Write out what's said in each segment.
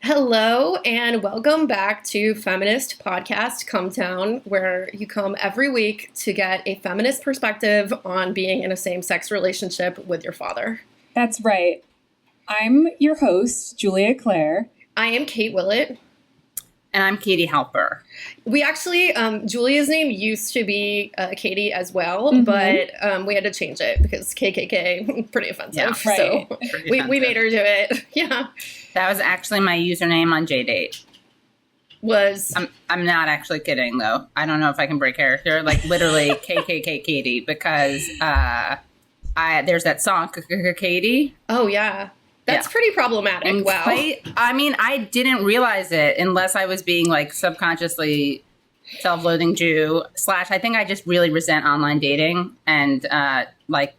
Hello and welcome back to Feminist Podcast Cumtown, where you come every week to get a feminist perspective on being in a same-sex relationship with your father. That's right. I'm your host, Julia Claire. I am Kate Willett. And I'm Katie Halper. We actually, Julia's name used to be Katie as well, but we had to change it because KKK, pretty offensive. Yeah, right. So we made her do it. Yeah. That was actually my username on JDate. I'm not actually kidding, though. I don't know if I can break character. Like, literally, KKK Katie, because there's that song, Katie. Oh, yeah. That's pretty problematic. And wow. I didn't realize it unless I was being like subconsciously self-loathing Jew / I think I just really resent online dating and by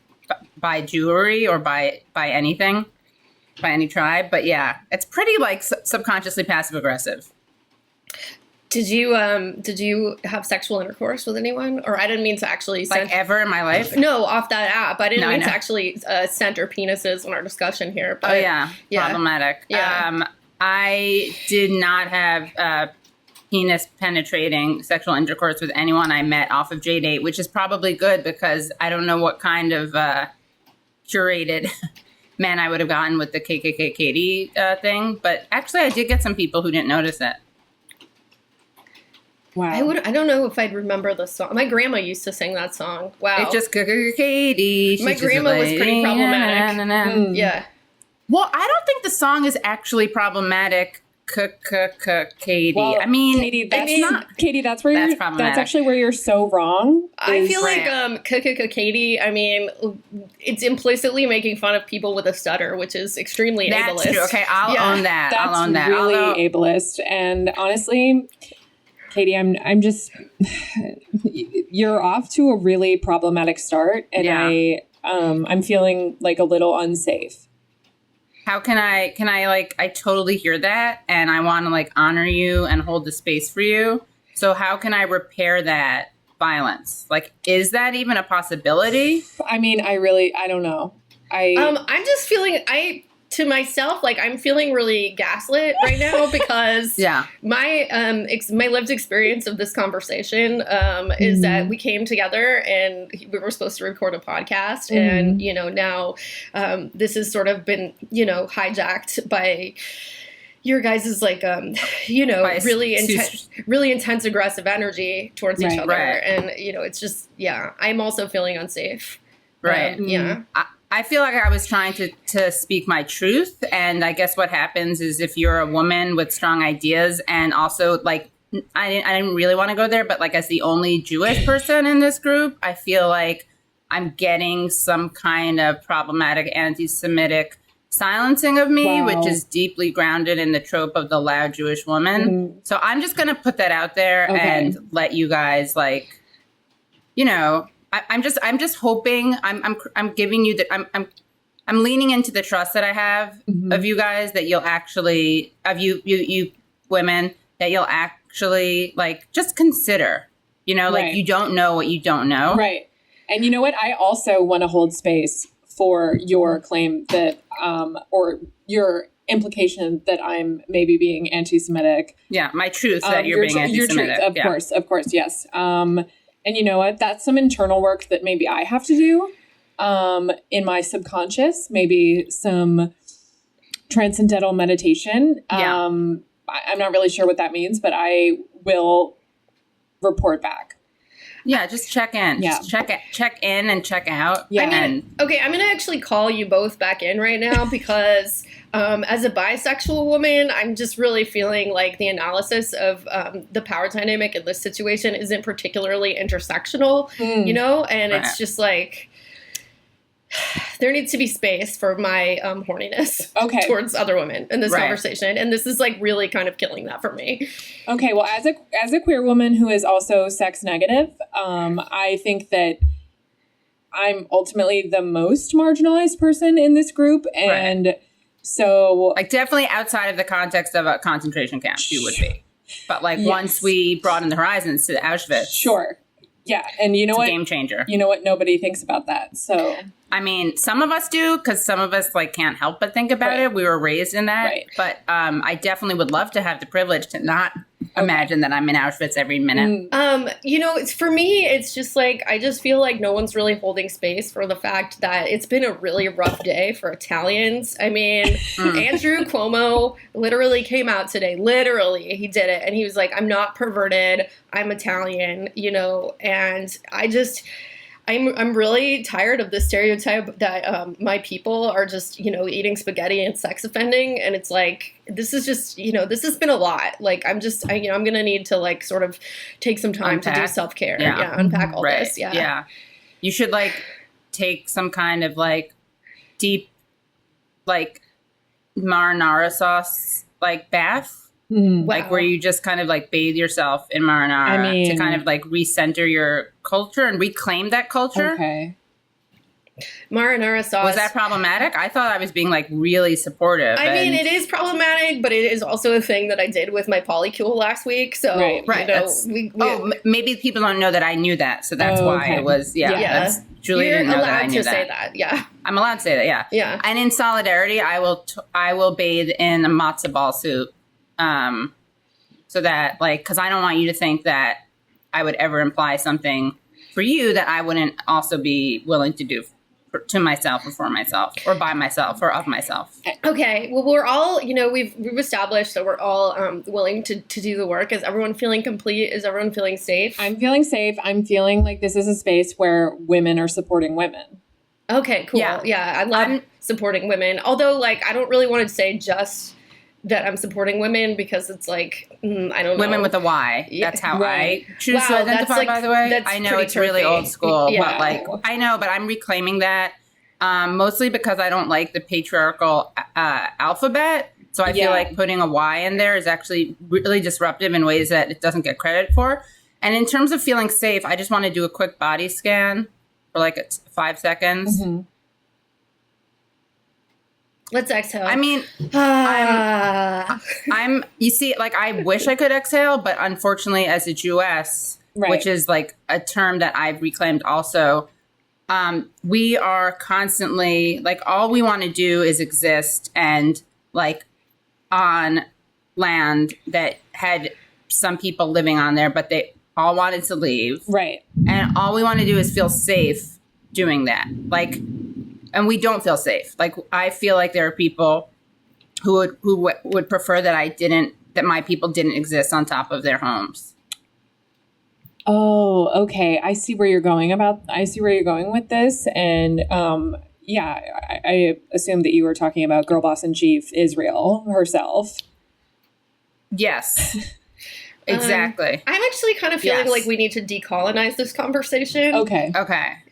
Jewry or by anything, by any tribe. But yeah, it's pretty like subconsciously passive aggressive. Did you have sexual intercourse with anyone? Or I didn't mean to actually like ever in my life? No, off that app. I didn't mean to actually center penises in our discussion here. But, yeah, problematic. Yeah. I did not have penis penetrating sexual intercourse with anyone I met off of JDate, which is probably good because I don't know what kind of curated man I would have gotten with the KKK Katie thing. But actually, I did get some people who didn't notice it. Wow. I don't know if I'd remember the song. My grandma used to sing that song. Wow. It's just Katie. My grandma was pretty problematic. Yeah. Well, I don't think the song is actually problematic. Katie. Well, I mean, Katie, that's where that's actually where you're so wrong. I feel like Katie, I mean, it's implicitly making fun of people with a stutter, which is extremely ableist. That's true. Okay, I'll own that. That's I'll own that. really ableist. And honestly, Katie, I'm just, you're off to a really problematic start, and I'm feeling like a little unsafe. How can I I totally hear that, and I want to like honor you and hold the space for you. So how can I repair that violence? Like, is that even a possibility? I mean, I don't know. I'm just feeling, to myself, like I'm feeling really gaslit right now because my my lived experience of this conversation is that we came together and we were supposed to record a podcast, and now this has sort of been hijacked by your guys' like really intense aggressive energy towards each other, and it's just I'm also feeling unsafe. Right. I feel like I was trying to speak my truth. And I guess what happens is if you're a woman with strong ideas and also like, I didn't really want to go there, but like as the only Jewish person in this group, I feel like I'm getting some kind of problematic anti-Semitic silencing of me, which is deeply grounded in the trope of the loud Jewish woman. So I'm just going to put that out there and let you guys I'm just hoping I'm giving you that I'm leaning into the trust that I have of you guys, that you'll actually you women, that you'll actually like just consider, like you don't know what you don't know. Right. And you know what? I also want to hold space for your claim that or your implication that I'm maybe being anti-Semitic. Yeah, my truth that you're being anti-Semitic. Your truth, of course, yes. And you know what? That's some internal work that maybe I have to do in my subconscious, maybe some transcendental meditation. I'm not really sure what that means, but I will report back. Yeah, just check in. Yeah. Just check in and check out. Yeah. I'm going to actually call you both back in right now because as a bisexual woman, I'm just really feeling like the analysis of the power dynamic in this situation isn't particularly intersectional, and it's just like there needs to be space for my horniness towards other women in this conversation. And this is like really kind of killing that for me. Okay. Well, as a queer woman who is also sex negative, I think that I'm ultimately the most marginalized person in this group. And so like definitely outside of the context of a concentration camp, you would be. But like once we broaden the horizons to Auschwitz. Sure. Yeah. And you know what? Game changer. You know what? Nobody thinks about that. So I mean, some of us do because some of us like can't help but think about it. We were raised in that, but I definitely would love to have the privilege to not imagine that I'm in Auschwitz every minute. It's for me. It's just like I just feel like no one's really holding space for the fact that it's been a really rough day for Italians. I mean, Andrew Cuomo literally came out today. Literally, he did it, and he was like, "I'm not perverted. I'm Italian," and I'm really tired of the stereotype that my people are just, eating spaghetti and sex offending. And it's like, this is just, this has been a lot. Like, I'm going to need to like sort of take some time to do self-care. Yeah. Unpack all this. Yeah. Yeah. You should like take some kind of like deep, like marinara sauce, like bath. Like where you just kind of like bathe yourself in marinara to kind of like recenter your culture and reclaim that culture. Okay. Marinara sauce. Was that problematic? I thought I was being like really supportive. I mean, it is problematic, but it is also a thing that I did with my polycule last week. So, maybe people don't know that I knew that. So that's why it was, Julie didn't know that I knew that. You're allowed to say that, yeah. I'm allowed to say that, yeah. Yeah. And in solidarity, I will bathe in a matzo ball soup. So that like, cause I don't want you to think that I would ever imply something for you that I wouldn't also be willing to do to myself or for myself or by myself or of myself. Okay. Well, we're all, we've established that we're all willing to do the work. Is everyone feeling complete? Is everyone feeling safe? I'm feeling safe. I'm feeling like this is a space where women are supporting women. Okay, cool. Yeah. I love supporting women. Although like, I don't really want to say just that I'm supporting women because it's like, I don't know. Women with a Y. That's how I choose to identify, by the way. I know it's really old school, but like, I know, but I'm reclaiming that mostly because I don't like the patriarchal alphabet. So I feel like putting a Y in there is actually really disruptive in ways that it doesn't get credit for. And in terms of feeling safe, I just want to do a quick body scan for like 5 seconds. Mm-hmm. Let's exhale. I mean, I'm, you see, like, I wish I could exhale, but unfortunately, as a Jewess, which is like a term that I've reclaimed also, we are constantly, like, all we want to do is exist and, like, on land that had some people living on there, but they all wanted to leave. Right. And all we want to do is feel safe doing that. Like, and we don't feel safe. Like, I feel like there are people who would prefer that my people didn't exist on top of their homes. Oh, okay. I see where you're going with this. And I assume that you were talking about Girl Boss in Chief, Israel herself. Yes. Exactly. I'm actually kind of feeling like we need to decolonize this conversation. Okay.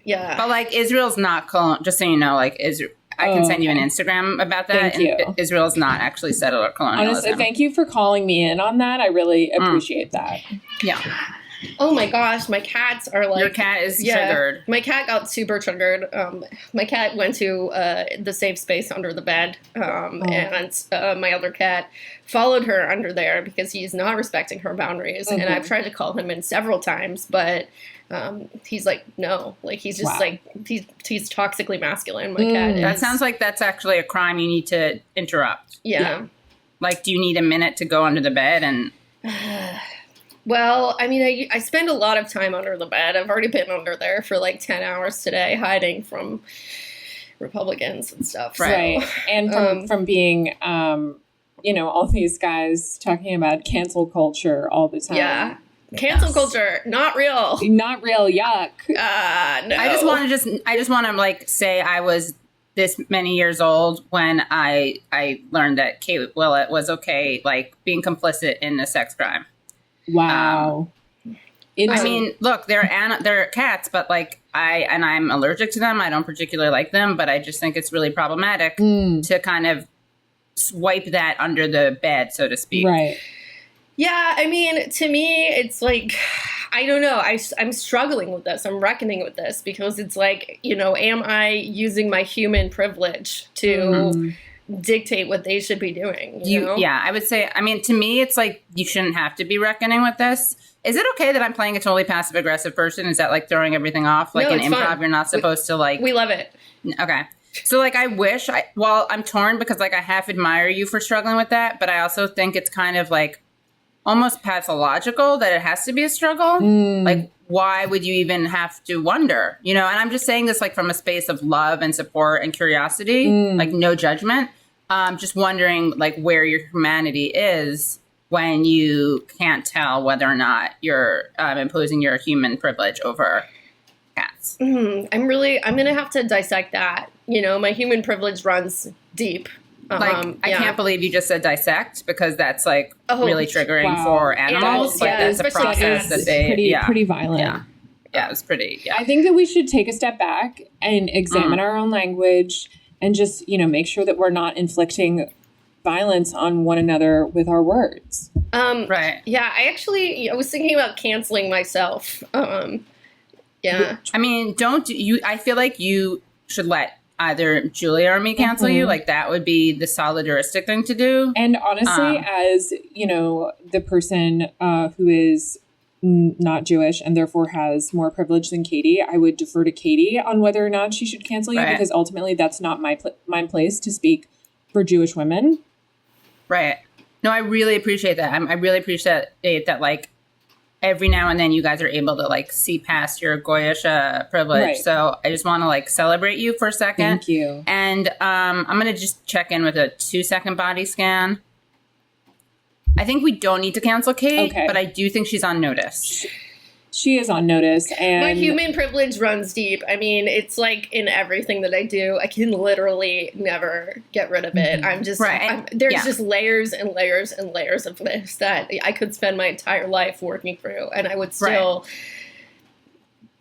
Yeah. But like Israel's not just so you know, like Israel, I can send you an Instagram about that. Thank you. Israel's not actually settler colonialism. Honestly, thank you for calling me in on that. I really appreciate that. Yeah. Oh my gosh, my cats are like... Your cat is triggered. My cat got super triggered. My cat went to the safe space under the bed, and my other cat followed her under there because he's not respecting her boundaries. And I've tried to call him in several times, but he's like, no. Like, he's just like, he's toxically masculine, my cat is. That sounds like that's actually a crime you need to interrupt. Yeah. Like, do you need a minute to go under the bed and... Well, I mean, I spend a lot of time under the bed. I've already been under there for like 10 hours today, hiding from Republicans and stuff. Right. So, and from being, all these guys talking about cancel culture all the time. Yeah. Cancel culture, not real. Not real, yuck. No. I just want to like say I was this many years old when I learned that Kate Willett was okay, like being complicit in a sex crime. Wow. I mean, look, they're cats, but like I'm allergic to them. I don't particularly like them, but I just think it's really problematic to kind of swipe that under the bed, so to speak. Right. Yeah, I mean, to me, it's like, I don't know. I'm struggling with this. I'm reckoning with this because it's like, am I using my human privilege to dictate what they should be doing? You know? Yeah, I would say, I mean, to me, it's like you shouldn't have to be reckoning with this. is it okay that I'm playing a totally passive aggressive person? Is that like throwing everything off? Like No, in it's improv, fun. you're not supposed to like. We love it. Okay. So like I'm torn because like I half admire you for struggling with that, but I also think it's kind of like almost pathological that it has to be a struggle. Like, why would you even have to wonder? You know, and I'm just saying this like from a space of love and support and curiosity, like no judgment. Just wondering like where your humanity is when you can't tell whether or not you're imposing your human privilege over cats. I'm going to have to dissect that. You know, my human privilege runs deep. I can't believe you just said dissect because that's like really triggering wow. for animals. Animals, Like yeah, that's a especially process cats. that they pretty violent. Yeah, it's pretty. Yeah, I think that we should take a step back and examine our own language and just, you know, make sure that we're not inflicting violence on one another with our words. right. Yeah, I was thinking about canceling myself. Yeah. I mean, don't you? I feel like you should let either Julia or me cancel you. Like that would be the solidaristic thing to do. And honestly, as, you know, the person who is not Jewish and therefore has more privilege than Katie, I would defer to Katie on whether or not she should cancel you, because ultimately that's not my place to speak for Jewish women. Right. No, I really appreciate that. I really appreciate that, like, every now and then you guys are able to, like, see past your Goyish privilege. Right. So I just want to, like, celebrate you for a second. Thank you. And I'm going to just check in with a 2-second body scan. I think we don't need to cancel Kate, but I do think she's on notice. She is on notice. And my human privilege runs deep. I mean, it's like in everything that I do. I can literally never get rid of it. I'm just, there's just layers and layers and layers of this that I could spend my entire life working through, and I would still,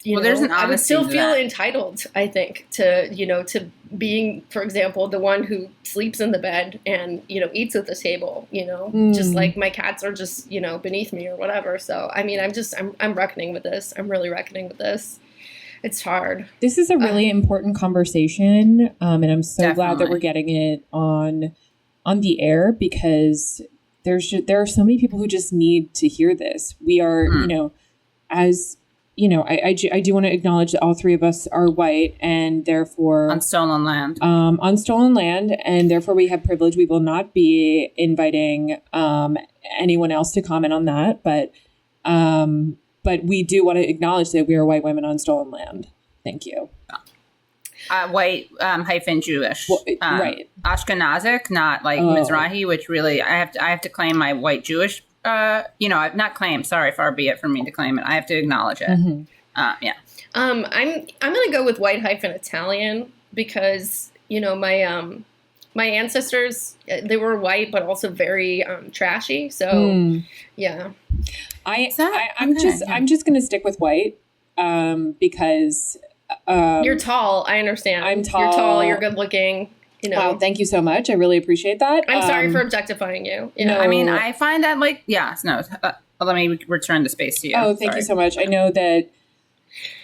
you know, there's an I would still honesty to feel that. entitled, I think, to, you know, to being, for example, the one who sleeps in the bed and, you know, eats at the table, you know, just like my cats are just, you know, beneath me or whatever. So, I mean, I'm reckoning with this. I'm really reckoning with this. It's hard. This is a really important conversation. And I'm so glad that we're getting it on the air, because there are so many people who just need to hear this. We are, you know, as you know, I do want to acknowledge that all three of us are white, and therefore On stolen land. On stolen land, and therefore we have privilege. We will not be inviting anyone else to comment on that, but we do want to acknowledge that we are white women on stolen land. Thank you. White hyphen Jewish. Well, right. Ashkenazic, not like Mizrahi, which really I have to claim my white Jewish. You know, I've not claimed. Sorry, far be it from me to claim it. I have to acknowledge it. Yeah. I'm gonna go with white hyphen Italian because, you know, my ancestors, they were white but also very trashy. So yeah. I'm just gonna stick with white because you're tall. I understand. I'm tall. You're tall. You're good looking. You know. Wow, thank you so much. I really appreciate that. I'm sorry for objectifying you. No, I mean, I find that like, let me return the space to you. Oh, thank you so much. I know that,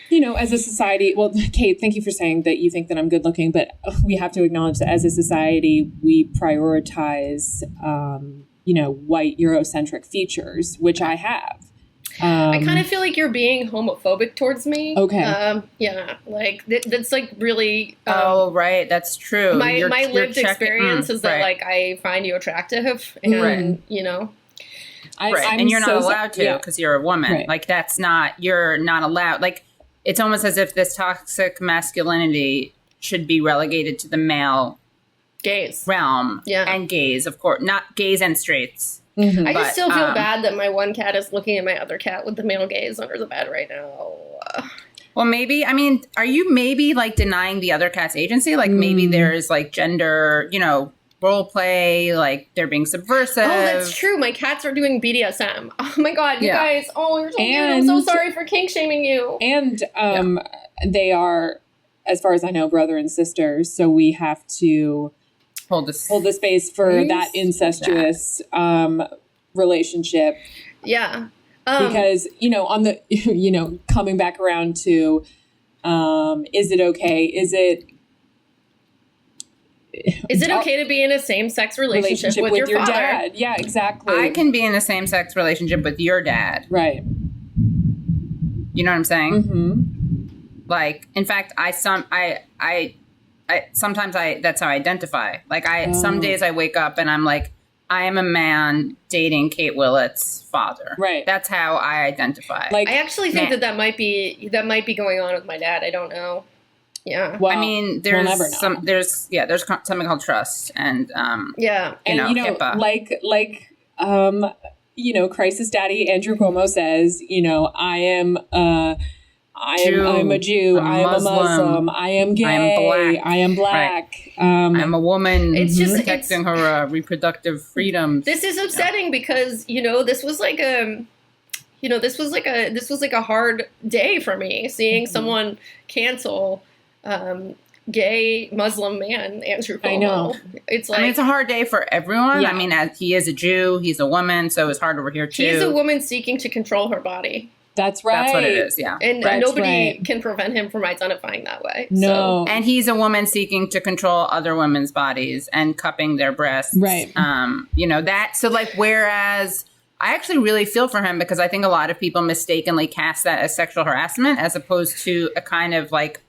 you know, as a society, well, Kate, thank you for saying that you think that I'm good looking, but we have to acknowledge that as a society, we prioritize, you know, white Eurocentric features, which I have. I kind of feel like you're being homophobic towards me. Okay. Yeah, like that's like really. Oh, right. That's true. My lived experience is that like I find you attractive, and you know. And you're not allowed to because you're a woman. Right. Like you're not allowed. Like it's almost as if this toxic masculinity should be relegated to the male gaze realm. Yeah. And gays, of course, not gays and straights. I just still feel bad that my one cat is looking at my other cat with the male gaze under the bed right now. Well, maybe, I mean, are you maybe like denying the other cat's agency? Like maybe there's like gender, you know, role play, like they're being subversive. Oh, that's true. My cats are doing BDSM. Oh my God, you guys. Oh, you're so cute. I'm so sorry for kink shaming you. And they are, as far as I know, brother and sisters. So we have to hold the space for that incestuous relationship. Yeah. Because, you know, on the, you know, coming back around to, is it okay? Is it okay to be in a same-sex relationship with your father? dad? Yeah, exactly. I can be in a same-sex relationship with your dad. Right. You know what I'm saying? Mm-hmm. Like, in fact, sometimes that's how I identify. Like some days I wake up and I'm like, I am a man dating Kate Willett's father. Right. That's how I identify. Like, I actually think that might be going on with my dad. I don't know. Yeah. Well, I mean, there's we'll never know. there's something called trust and Yeah. HIPAA. Crisis Daddy Andrew Cuomo says, I'm a Jew, I am a Muslim, I am gay, I am black. I'm a woman. It's just protecting her reproductive freedoms. This is upsetting because this was like a hard day for me seeing someone cancel gay Muslim man Andrew Cuomo. I know. It's like it's a hard day for everyone. Yeah. I mean, as he is a Jew, he's a woman, so it's hard over here too. he's a woman seeking to control her body. That's right. That's what it is, yeah. And nobody can prevent him from identifying that way. No. And he's a woman seeking to control other women's bodies and cupping their breasts. Right. Whereas I actually really feel for him because I think a lot of people mistakenly cast that as sexual harassment as opposed to a kind of like,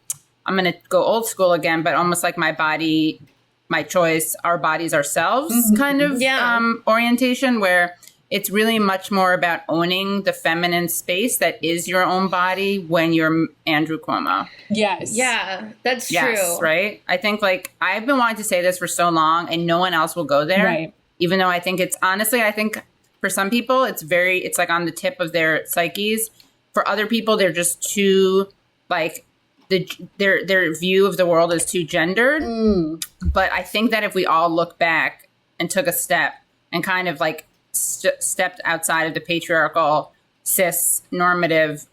I'm going to go old school again, but almost like my body, my choice, our bodies ourselves kind of orientation where it's really much more about owning the feminine space that is your own body when you're Andrew Cuomo. Yes. Yeah, that's Yes, true. right? I think I've been wanting to say this for so long and no one else will go there. Right. Even though I think I think for some people it's like on the tip of their psyches. For other people, they're just too like their view of the world is too gendered. But I think that if we all look back and took a step and kind of like stepped outside of the patriarchal cis normative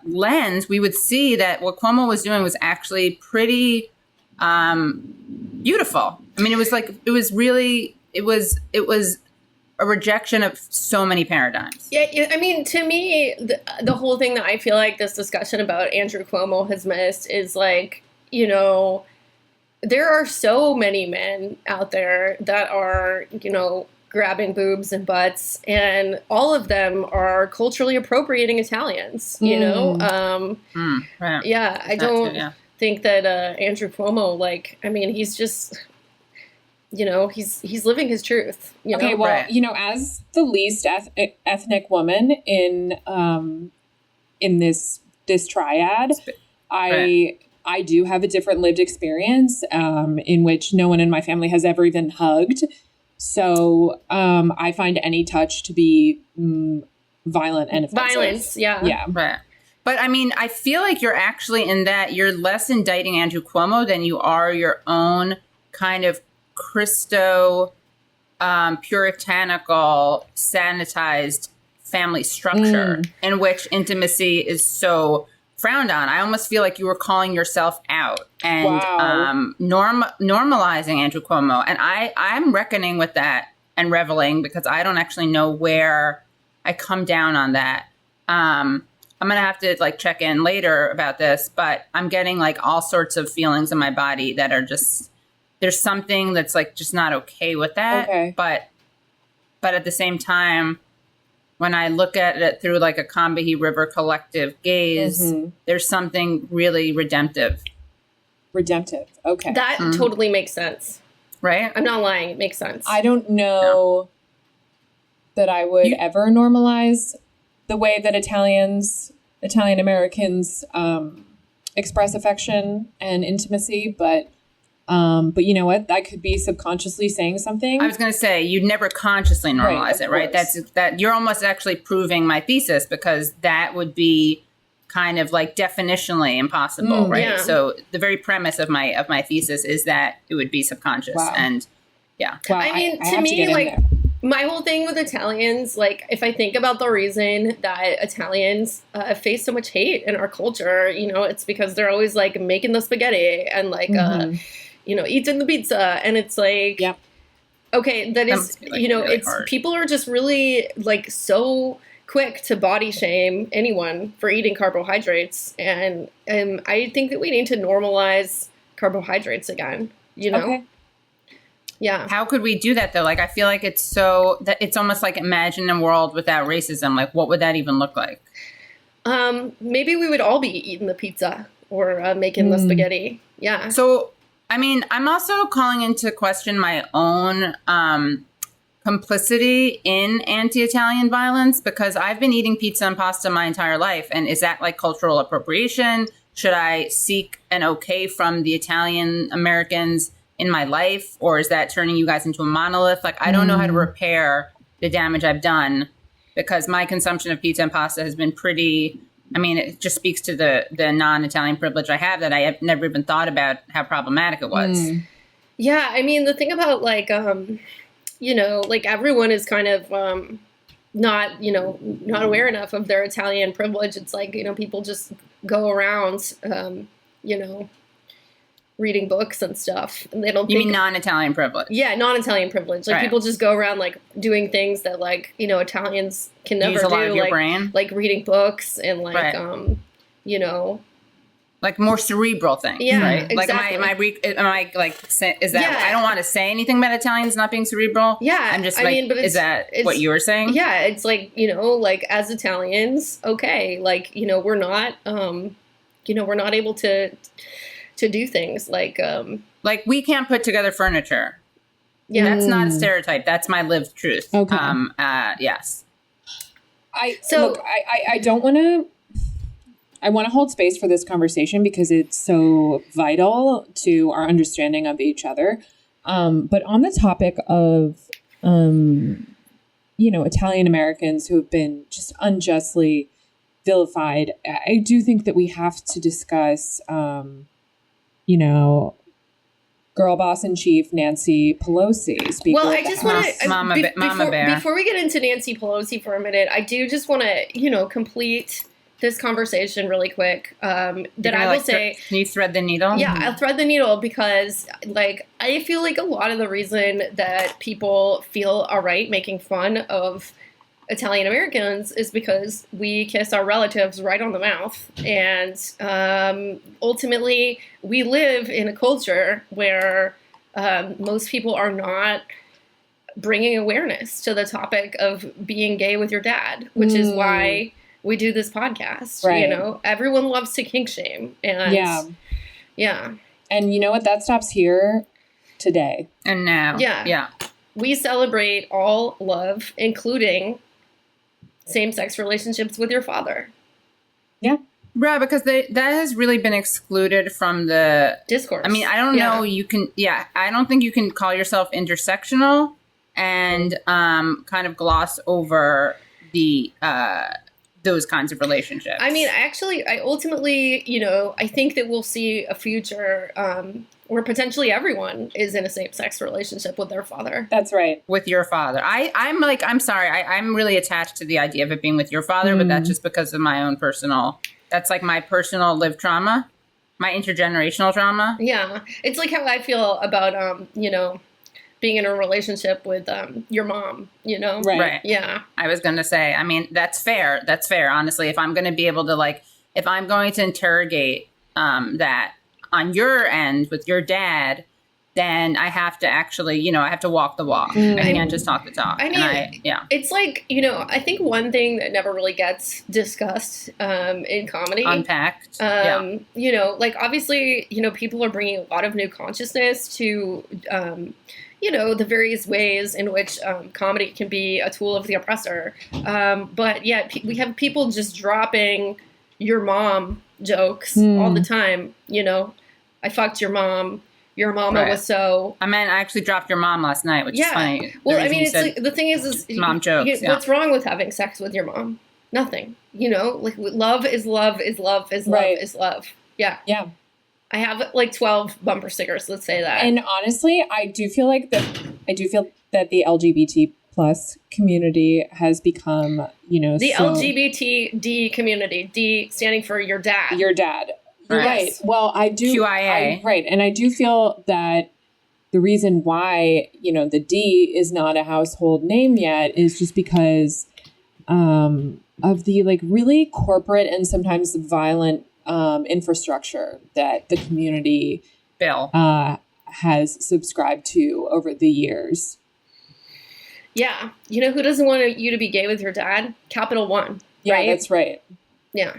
lens, we would see that what Cuomo was doing was actually pretty beautiful. I mean, it was a rejection of so many paradigms. Yeah, I mean, to me, the whole thing that I feel like this discussion about Andrew Cuomo has missed is like, there are so many men out there that are, grabbing boobs and butts, and all of them are culturally appropriating Italians, Right. Yeah, I don't think that Andrew Cuomo, he's just... he's living his truth. Okay, well, Right. As the least ethnic woman in this triad, I do have a different lived experience in which no one in my family has ever even hugged. So I find any touch to be violent and offensive. Violence, yeah. Yeah. Right. But I mean, I feel like you're actually in that you're less indicting Andrew Cuomo than you are your own kind of Christo, puritanical, sanitized family structure in which intimacy is so frowned on. I almost feel like you were calling yourself out and normalizing Andrew Cuomo. And I'm reckoning with that and reveling because I don't actually know where I come down on that. I'm going to have to check in later about this, but I'm getting all sorts of feelings in my body that are just... There's something that's just not okay with that. Okay. But at the same time, when I look at it through a Combahee River collective gaze, there's something really redemptive. Redemptive. Okay. That totally makes sense. Right? I'm not lying. It makes sense. I don't know that I would ever normalize the way that Italian Americans express affection and intimacy, but you know what? That could be subconsciously saying something. I was going to say you'd never consciously normalize it, right? Course. That you're almost actually proving my thesis because that would be kind of definitionally impossible, right? Yeah. So the very premise of my thesis is that it would be subconscious, and yeah. Wow, I mean, I to have me, get in there. my whole thing with Italians, if I think about the reason that Italians face so much hate in our culture, it's because they're always making the spaghetti and eating the pizza, and it's Yep. okay, that is, really it's hard. people are just really so quick to body shame anyone for eating carbohydrates, and I think that we need to normalize carbohydrates again. Okay. Yeah. How could we do that though? I feel like it's almost like imagine a world without racism. What would that even look like? maybe we would all be eating the pizza or making the spaghetti. Yeah. So, I mean, I'm also calling into question my own complicity in anti-Italian violence, because I've been eating pizza and pasta my entire life. And is that like cultural appropriation? Should I seek an okay from the Italian Americans in my life? Or is that turning you guys into a monolith? Like, I don't know how to repair the damage I've done, because my consumption of pizza and pasta has been pretty, I mean, it just speaks to the non-Italian privilege I have, that I have never even thought about how problematic it was. Yeah, I mean, the thing about, like, like, everyone is kind of not aware enough of their Italian privilege. It's like, people just go around, reading books and stuff, and they don't You mean non-Italian privilege? Yeah, non-Italian privilege. Like, Right. people just go around, like, doing things that, like, Italians can never Use a lot do, of your like, brain. like reading books and, like, Right. Like more cerebral things, Yeah, right? Like, exactly. am I like, is that, Yeah. I don't want to say anything about Italians not being cerebral. Yeah, I'm just I like, mean, but is that what you were saying? Yeah, it's like, like, as Italians, okay, like, we're not, we're not able to do things like, Like, we can't put together furniture. yeah. That's not a stereotype. That's my lived truth. Okay. Yes. I don't want to. I want to hold space for this conversation because it's so vital to our understanding of each other. But on the topic of, Italian Americans who have been just unjustly vilified, I do think that we have to discuss, girl boss in chief Nancy Pelosi. Speaker Well, of I the just House. want to, Mama Bear. before we get into Nancy Pelosi for a minute, I do just want to, complete this conversation really quick. That I will say, Can you thread the needle? yeah, I'll thread the needle because, like, I feel like a lot of the reason that people feel all right making fun of Italian Americans is because we kiss our relatives right on the mouth. And ultimately, we live in a culture where most people are not bringing awareness to the topic of being gay with your dad, which is why we do this podcast. Right. Everyone loves to kink shame. And yeah. And you know what? That stops here today. And now. Yeah. We celebrate all love, including same-sex relationships with your father. Yeah. Right, because that has really been excluded from the Discourse. I mean, I don't know. I don't think you can call yourself intersectional and kind of gloss over the those kinds of relationships. I mean, I ultimately, I think that we'll see a future where potentially everyone is in a same-sex relationship with their father. That's right. With your father. I'm sorry. I'm really attached to the idea of it being with your father, but that's just because of my own that's like my personal lived trauma, my intergenerational trauma. Yeah. It's like how I feel about, being in a relationship with your mom, Right. Yeah. I was going to say, I mean, that's fair. That's fair. Honestly, if I'm going to be able to if I'm going to interrogate that on your end with your dad, then I have to actually, I have to walk the walk. I can't just talk the talk. I mean, it's like, I think one thing that never really gets discussed in comedy. Unpacked. Like, obviously, people are bringing a lot of new consciousness to, the various ways in which comedy can be a tool of the oppressor. But yeah, we have people just dropping your mom jokes all the time. I fucked your mom. Your mama was so. I mean, I actually dropped your mom last night, which is funny. Well, I mean, it's like, the thing is mom jokes. What's wrong with having sex with your mom? Nothing. Like, love is love is love is love is love. Yeah. Yeah. I have like 12 bumper stickers. Let's say that. And honestly, I do feel that the LGBT plus community has become, the LGBT community, D standing for your dad. Your dad. Right. Well, I do. QIA. Right. And I do feel that the reason why, the D is not a household name yet is just because of the really corporate and sometimes violent infrastructure that the community Bill has subscribed to over the years. Yeah. Who doesn't want you to be gay with your dad? Capital One. Yeah, right? that's right. Yeah.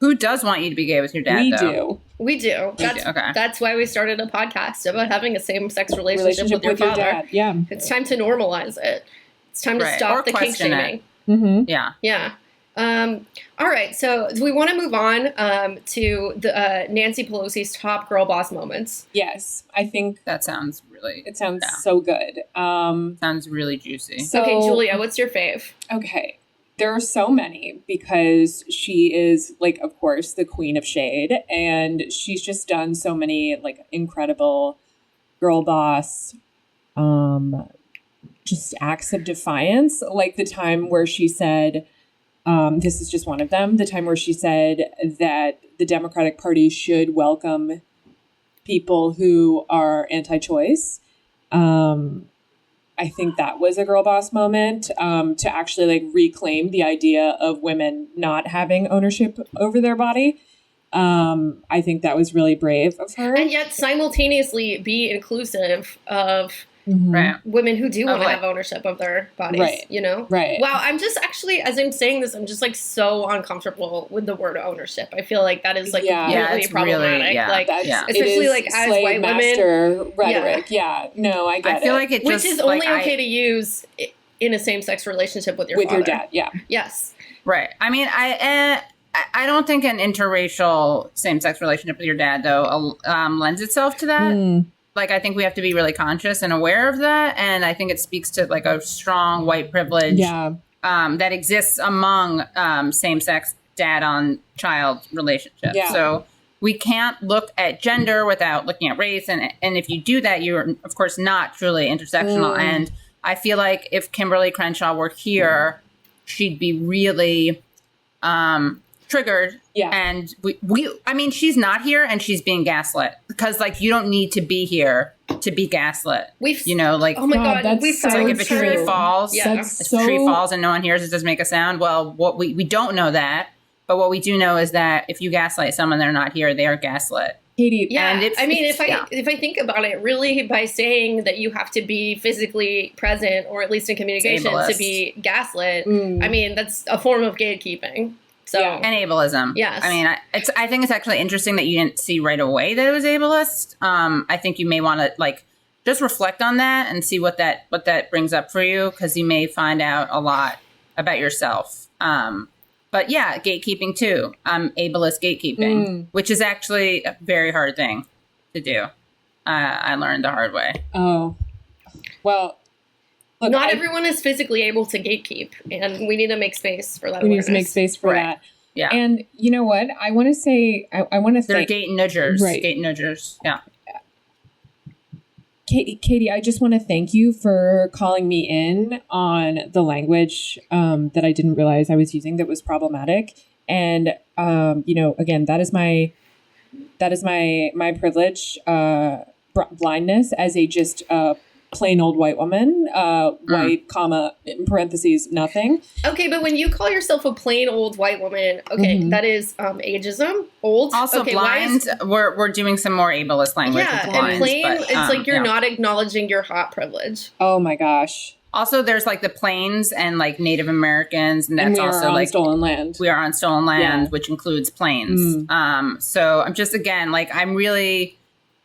Who does want you to be gay with your dad, We though? do. We do. Okay. That's why we started a podcast about having a same-sex relationship with your father. dad. Yeah. It's time to normalize it. It's time to Right. stop Or the kink question it. shaming. Mm-hmm. Yeah. Yeah. All right. So we want to move on to the Nancy Pelosi's top girl boss moments. Yes. I think That sounds really, it sounds so good. sounds really juicy. So, Okay, Julia, what's your fave? Okay. There are so many because she is, like, of course, the queen of shade. And she's just done so many, like, incredible girl boss just acts of defiance. Like the time where she said, this is just one of them, the time where she said that the Democratic Party should welcome people who are anti-choice. I think that was a girl boss moment, to actually like reclaim the idea of women not having ownership over their body. I think that was really brave of her. And yet simultaneously be inclusive of Right. women who do want to like- have ownership of their bodies, Right. you know? Right. Wow, I'm just actually, as I'm saying this, I'm just like so uncomfortable with the word ownership. I feel like that is like Yeah. Yeah, really it's problematic. really, yeah. Like, That's, Yeah. it especially is like as slave white women, master rhetoric. Yeah. No, I get I feel it. like it which just is only like, okay to use in a same-sex relationship with your with father. your dad. Yeah. Yes. Right. I mean, I don't think an interracial same-sex relationship with your dad, though, lends itself to that. Like, I think we have to be really conscious and aware of that. And I think it speaks to, like, a strong white privilege that exists among same-sex dad-on-child relationships. Yeah. So we can't look at gender without looking at race. And if you do that, you're, of course, not truly intersectional. And I feel like if Kimberly Crenshaw were here, she'd be really triggered. Yeah. And I mean, she's not here and she's being gaslit because, like, you don't need to be here to be gaslit. You know, like, oh my God, God, that's we so it's like if a tree true. falls, Yeah. That's if so a tree falls and no one hears it, doesn't make a sound. Well, what we don't know that, but what we do know is that if you gaslight someone, they're not here, they are gaslit. Katie. Yeah, And I mean, if yeah. I think about it, really, by saying that you have to be physically present or at least in communication to ableist. be gaslit, I mean, that's a form of gatekeeping. So, Yeah. And ableism. Yes. I mean, I think it's actually interesting that you didn't see right away that it was ableist. I think you may want to like just reflect on that and see what that brings up for you, because you may find out a lot about yourself. But yeah, gatekeeping too. Ableist gatekeeping, which is actually a very hard thing to do. I learned the hard way. Oh, well. Look, not everyone is physically able to gatekeep, and we need to make space for that. We need to make space for Right. that. Yeah. And you know what? I want to say, I want to They're thank gate nudgers. Right. Gate nudgers. Yeah. Katie, I just want to thank you for calling me in on the language that I didn't realize I was using that was problematic. And you know, again, that is my privilege, blindness as a just plain old white woman, white, comma, in parentheses, nothing. Okay, but when you call yourself a plain old white woman, okay, that is ageism, old. Also, okay, blind. We're doing some more ableist language. Yeah, with blind, and plain, but, it's like you're yeah. not acknowledging your hot privilege. Oh my gosh. Also, there's like the plains and like Native Americans, and that's And we also are on like stolen land. we are on stolen land, Yeah. which includes plains. So I'm just again like I'm really,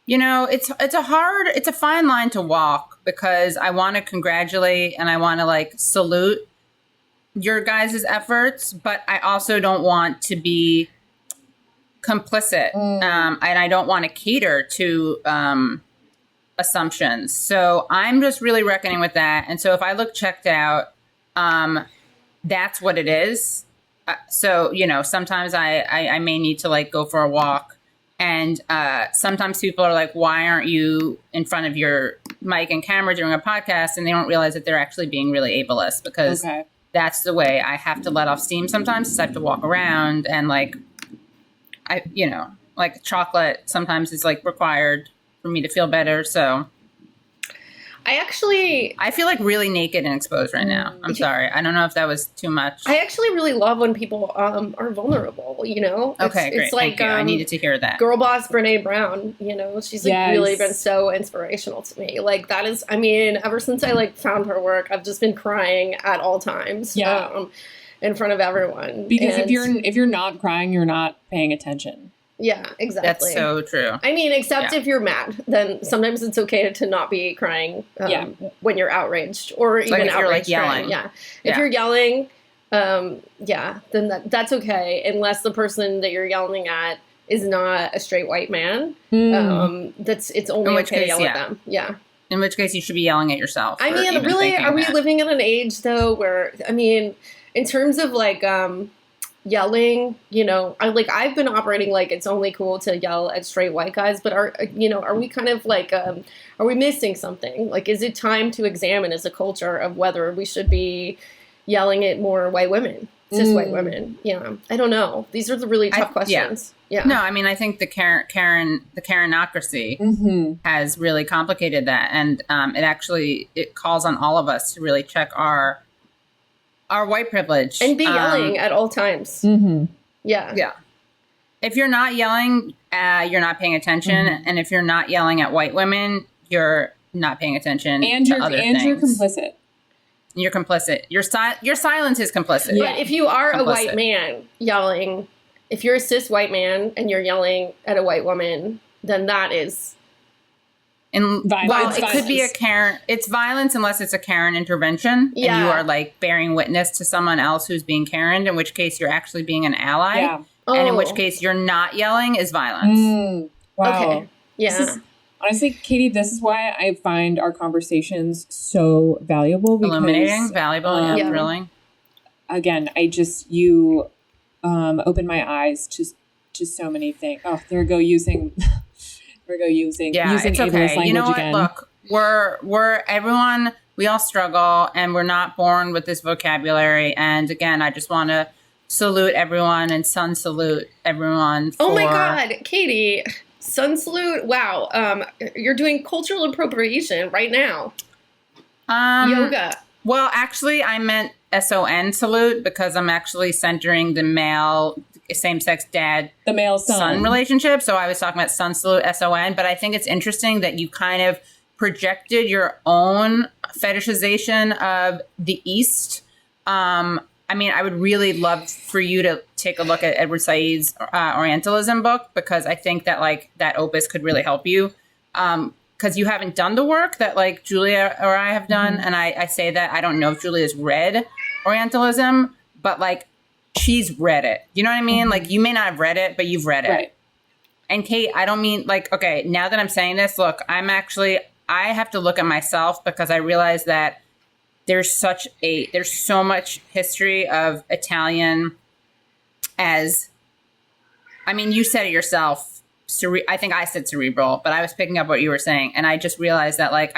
you know, it's a fine line to walk, because I want to congratulate and I want to like salute your guys' efforts, but I also don't want to be complicit, and I don't want to cater to assumptions. So I'm just really reckoning with that. And so if I look checked out, that's what it is. So, you know, sometimes I may need to like go for a walk. And sometimes people are like, why aren't you in front of your mic and camera doing a podcast? And they don't realize that they're actually being really ableist, because that's the way I have to let off steam sometimes, is I have to walk around and like, you know, like chocolate sometimes is like required for me to feel better. So I feel like really naked and exposed right now. I'm sorry. I don't know if that was too much. I actually really love when people are vulnerable, you know? Okay, great. It's like, Thank you. I needed to hear that. Girl boss Brene Brown, you know, she's like really been so inspirational to me. Like that is, I mean, ever since I like found her work, I've just been crying at all times. Yeah. in front of everyone. Because And if you're not crying, you're not paying attention. yeah, exactly. That's so true. I mean, except if you're mad, then sometimes it's okay to not be crying when you're outraged or even if outraged you're like yelling. crying. Yeah. If you're yelling, then that's okay, unless the person that you're yelling at is not a straight white man. It's only okay to yell at them. Yeah. In which case you should be yelling at yourself. I mean, really, are we living in an age though where, I mean, in terms of like, yelling, I've been operating like it's only cool to yell at straight white guys, but are we kind of like, are we missing something? Like, is it time to examine as a culture of whether we should be yelling at more white women, cis white women? Yeah. I don't know. These are the really tough questions. Yeah. No, I mean, I think the Karenocracy has really complicated that. And it calls on all of us to really check our white privilege. And be yelling at all times. Yeah. Yeah. If you're not yelling, you're not paying attention. And if you're not yelling at white women, you're not paying attention to other things. And you're complicit. You're complicit. Your silence is complicit. Yeah. But if you are a white man yelling, if you're a cis white man and you're yelling at a white woman, then that is... It could be a Karen. It's violence unless it's a Karen intervention, and you are like bearing witness to someone else who's being Karened. In which case, you're actually being an ally, and in which case, you're not yelling is violence. Wow. Okay. Yeah. Honestly, Katie, this is why I find our conversations so valuable. Because, illuminating, valuable, thrilling. Again, you opened my eyes to so many things. Oh, there we go using. Using it's okay. You know what? Again. Look, we're everyone. We all struggle, and we're not born with this vocabulary. And again, I just want to salute everyone and sun salute everyone. Oh my God, Katie, sun salute! Wow, you're doing cultural appropriation right now. Yoga. Well, actually, I meant SON salute because I'm actually centering the male same-sex dad, the male son relationship. So I was talking about sun salute, SON, but I think it's interesting that you kind of projected your own fetishization of the East. I mean, I would really love for you to take a look at Edward Said's Orientalism book, because I think that like that opus could really help you. Because you haven't done the work that like Julia or I have done. And I say that I don't know if Julia's read Orientalism, but like, she's read it. You know what I mean? Like, you may not have read it, but you've read it. Right. And Kate, I don't mean like, okay, now that I'm saying this, look, I have to look at myself, because I realize that there's so much history of Italian as, I mean, you said it yourself. I think I said cerebral, but I was picking up what you were saying. And I just realized that like,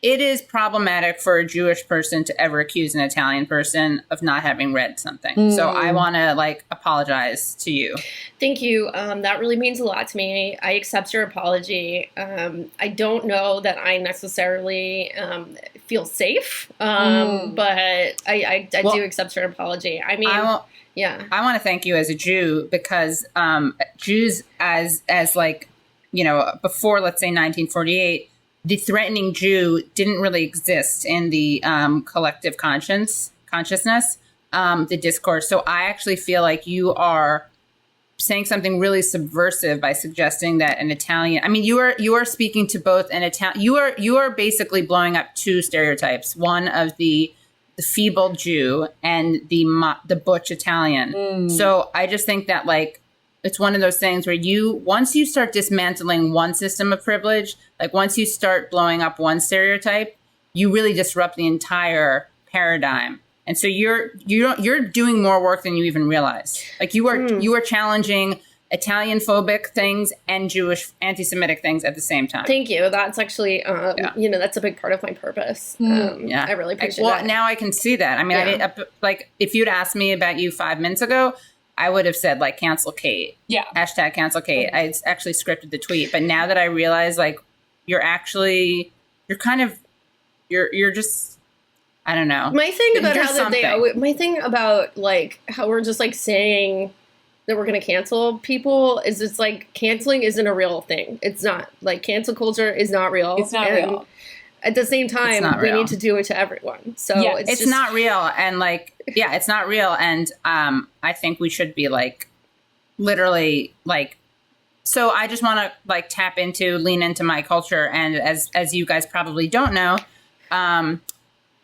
it is problematic for a Jewish person to ever accuse an Italian person of not having read something. So I want to like apologize to you. Thank you. That really means a lot to me. I accept your apology. I don't know that I necessarily feel safe, but I do accept your apology. I mean, I want to thank you as a Jew, because Jews as like, before, let's say 1948, the threatening Jew didn't really exist in the collective consciousness, the discourse. So I actually feel like you are saying something really subversive by suggesting that an Italian, I mean, you are speaking to both an Italian, you are basically blowing up two stereotypes, one of the feeble Jew and the butch Italian. So I just think that like, it's one of those things where once you start dismantling one system of privilege, like once you start blowing up one stereotype, you really disrupt the entire paradigm. And so you're doing more work than you even realize. Like you are challenging Italian phobic things and Jewish anti-Semitic things at the same time. Thank you. That's actually, that's a big part of my purpose. I really appreciate that. Well, now I can see that. I mean, if you'd asked me about you 5 minutes ago, I would have said like cancel Kate. Yeah. # cancel Kate. I actually scripted the tweet. But now that I realize like you're just, I don't know. My thing about like how we're just like saying that we're going to cancel people is it's like canceling isn't a real thing. It's not. Like cancel culture is not real. It's not real. at the same time, we need to do it to everyone. So it's not real. And like, it's not real. And I think we should be like, literally like, so I just want to like lean into my culture. And as you guys probably don't know,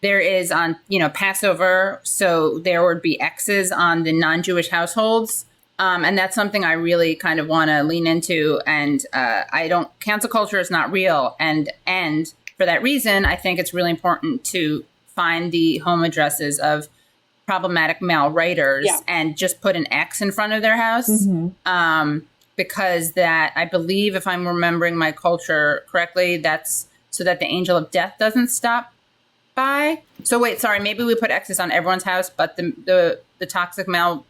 there is on, Passover. So there would be X's on the non-Jewish households. And that's something I really kind of want to lean into. And cancel culture is not real. And for that reason, I think it's really important to find the home addresses of problematic male writers and just put an X in front of their house. Mm-hmm. Because that, I believe, if I'm remembering my culture correctly, that's so that the angel of death doesn't stop by. So wait, sorry, maybe we put X's on everyone's house, but the toxic male.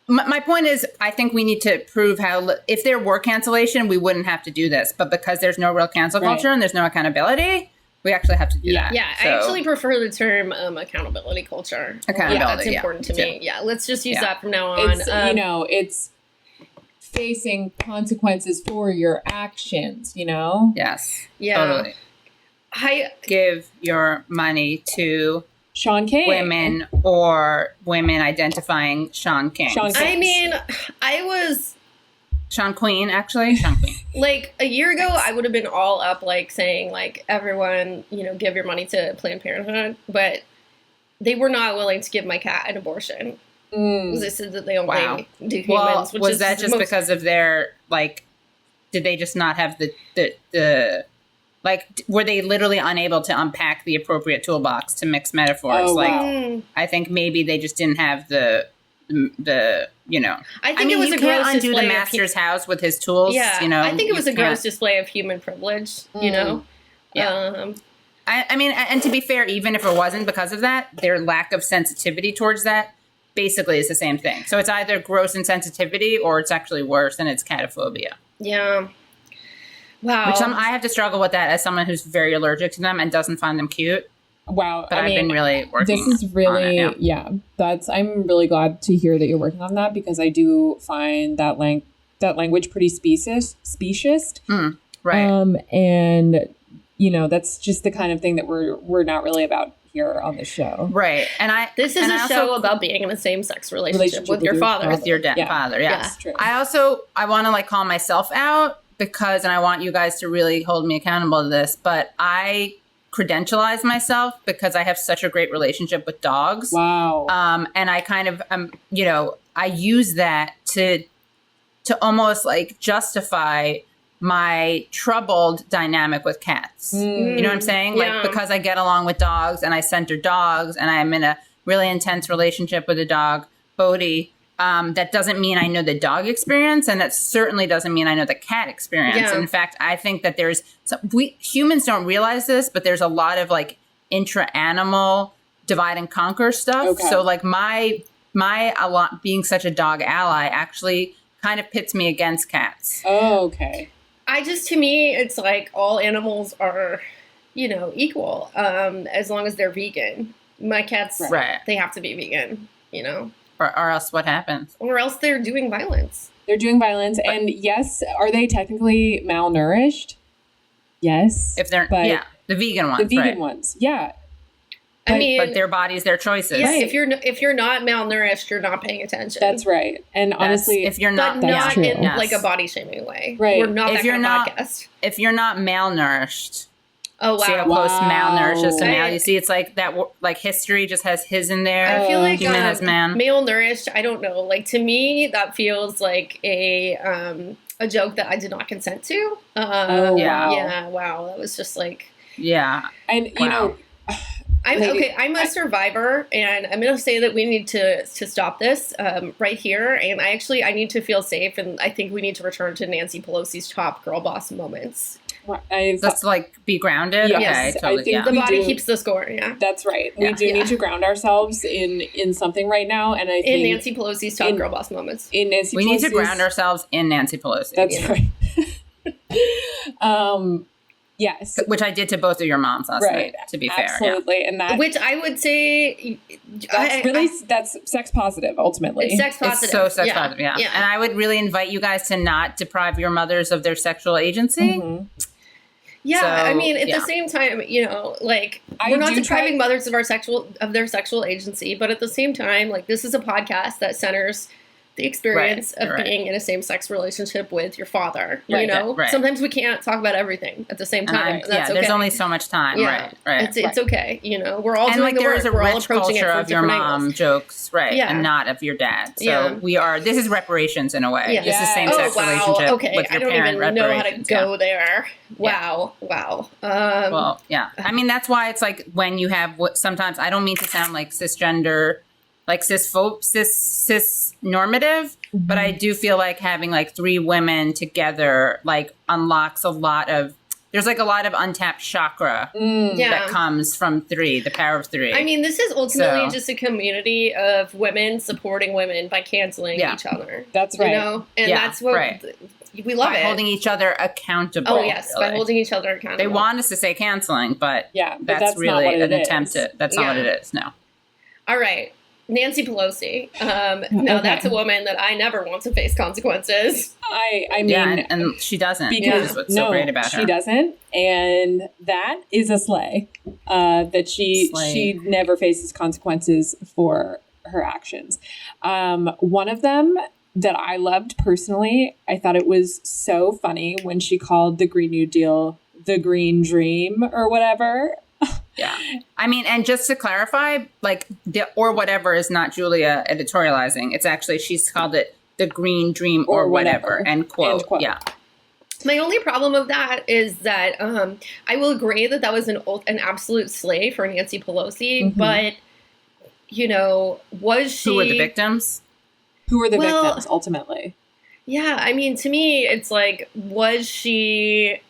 My point is, I think we need to prove how, if there were cancellation, we wouldn't have to do this. But because there's no real cancel culture and there's no accountability, we actually have to do that. Yeah, so, I actually prefer the term accountability culture. That's important to me. Yeah, let's just use that from now on. It's facing consequences for your actions, Yes. Yeah. Totally. Give your money to Sean King. Women or women identifying Sean King. I mean, I was Sean Queen, actually. Sean Queen. Like a year ago, I would have been all up, like saying, like, everyone, give your money to Planned Parenthood, but they were not willing to give my cat an abortion. They said that they only do humans. Well, which was that just because of their did they just not have the were they literally unable to unpack the appropriate toolbox to mix metaphors? I think maybe they just didn't have the I think it was you a can't gross undo display the master's house with his tools. Yeah, I think it was a gross display of human privilege. Yeah. I mean, and to be fair, even if it wasn't because of that, their lack of sensitivity towards that basically is the same thing. So it's either gross insensitivity or it's actually worse, and it's catophobia. Yeah. Wow. Which I have to struggle with that as someone who's very allergic to them and doesn't find them cute. Wow. But I've been really working This is really, on it, I'm really glad to hear that you're working on that, because I do find that language pretty specious. Right. And, that's just the kind of thing that we're not really about here on the show. Right. And this is a show about being in a same-sex relationship with your father. With your father, yes. Yeah. I want to call myself out and I want you guys to really hold me accountable to this, but I credentialize myself because I have such a great relationship with dogs. Wow. And I kind of, I use that to almost justify my troubled dynamic with cats. You know what I'm saying? Yeah. Because I get along with dogs and I center dogs and I'm in a really intense relationship with a dog, Bodhi. That doesn't mean I know the dog experience, and that certainly doesn't mean I know the cat experience. Yeah. In fact, I think that we humans don't realize this, but there's a lot of intra-animal divide and conquer stuff. Okay. So being such a dog ally actually kind of pits me against cats. Oh, okay. To me, it's all animals are, equal, as long as they're vegan. My cats, they have to be vegan, Or else what happens? Or else they're doing violence. They're doing violence. And yes, are they technically malnourished? Yes. If they're, the vegan ones. The vegan ones, yeah. But their bodies, their choices. Yeah, if you're not malnourished, you're not paying attention. That's right. And honestly, if you're not, but not in yes. a body shaming way. Right. We're not that kind of podcast. If you're not malnourished. Oh, wow. See how close malnourished is to mal. You see, it's that, history just has his in there. I feel like human has man. Malnourished, I don't know. To me, that feels like a joke that I did not consent to. Wow. Yeah, wow. That was just Yeah. And, I'm a survivor, and I'm going to say that we need to stop this right here. And I need to feel safe, and I think we need to return to Nancy Pelosi's top girl boss moments. Let's be grounded. Yes, okay, totally. I think the body keeps the score. Yeah, that's right. We need to ground ourselves in something right now, and I think in Nancy Pelosi's top girl boss moments. In Nancy, we need to ground ourselves in Nancy Pelosi. That's right. Yes, which I did to both of your moms last night. To be fair, absolutely, and that which I would say that's sex positive. Ultimately, it's sex positive. It's so sex positive. Yeah, and I would really invite you guys to not deprive your mothers of their sexual agency. Mm-hmm. Yeah, So, I mean, at yeah. the same time, you know, like I we're not do depriving try- mothers of their sexual agency, but at the same time, like this is a podcast that centers the experience of right. being in a same-sex relationship with your father. You Right, know, right. sometimes we can't talk about everything at the same time. And that's okay. there's only so much time. Yeah. Right. It's okay. You know, we're all And doing like the there work. is a We're all rich approaching it culture from of your different mom angles. jokes, right, Yeah. and not of your dad. So Yeah. this is reparations in a way. Yeah. This is same-sex Oh wow. relationship Okay, with I your don't parent even know how to reparations. go there. Wow. Well, yeah. I mean, that's why it's like when you have what sometimes I don't mean to sound like cisgender, like cis normative, but I do feel like having like three women together like unlocks a lot of. There's like a lot of untapped chakra Yeah. that comes from three, the power of three. I mean, this is ultimately So- just a community of women supporting women by canceling Yeah. each other. That's right. You know, and Yeah, that's what right. we love by it. holding each other accountable. Oh yes, by really. holding each other accountable. They want us to say canceling, but Yeah, but that's that's not really what it an is. attempt to. That's not what Yeah. it is. No. All right, Nancy Pelosi. No, Okay. that's a woman that I never want to face consequences. I mean, Yeah, and she doesn't. because Which is what's so great about her. she doesn't, and that is a slay. That she Slay. never faces consequences for her actions. One of them that I loved personally, I thought it was so funny when she called the Green New Deal the Green Dream or whatever. Yeah. I mean, and just to clarify, like the or whatever is not Julia editorializing. It's actually she's called it the Green Dream or whatever. End quote. End quote. Yeah. My only problem with that is that I will agree that was an absolute slay for Nancy Pelosi, Mhm. but you know, was she? Who were the victims? Who are the Well- victims ultimately? Yeah, I mean, to me, it's like, was she?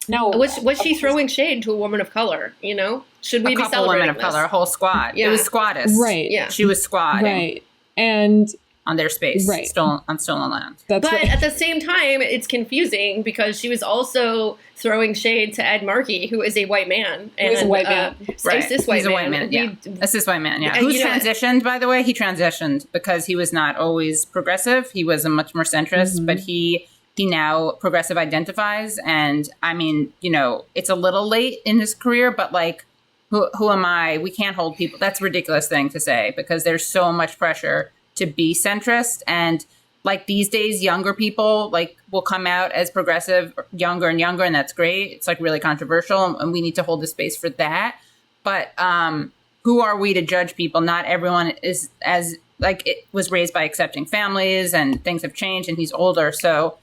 No, Was she throwing shade to a woman of color? You know, should we A be couple celebrating women of this? color, a whole squad. Yeah. It was squattist. Right. Yeah. She was squatting right? And on their space, Right. on stolen land. that's But right. at the same time, it's confusing because she was also throwing shade to Ed Markey, who is a white man. Who is a white man. Right. A cis white He's a man. white man. Yeah. A cis white man. Yeah. And Who's you know- transitioned, by the way? He transitioned because he was not always progressive. He was a much more centrist, Mhm. but he now progressive identifies. And I mean, you know, it's a little late in his career, but like, who am I? We can't hold people. That's a ridiculous thing to say because there's so much pressure to be centrist. And like these days, younger people like will come out as progressive younger and younger. And that's great. It's like really controversial and we need to hold the space for that. But who are we to judge people? Not everyone is as like it was raised by accepting families and things have changed and he's older. So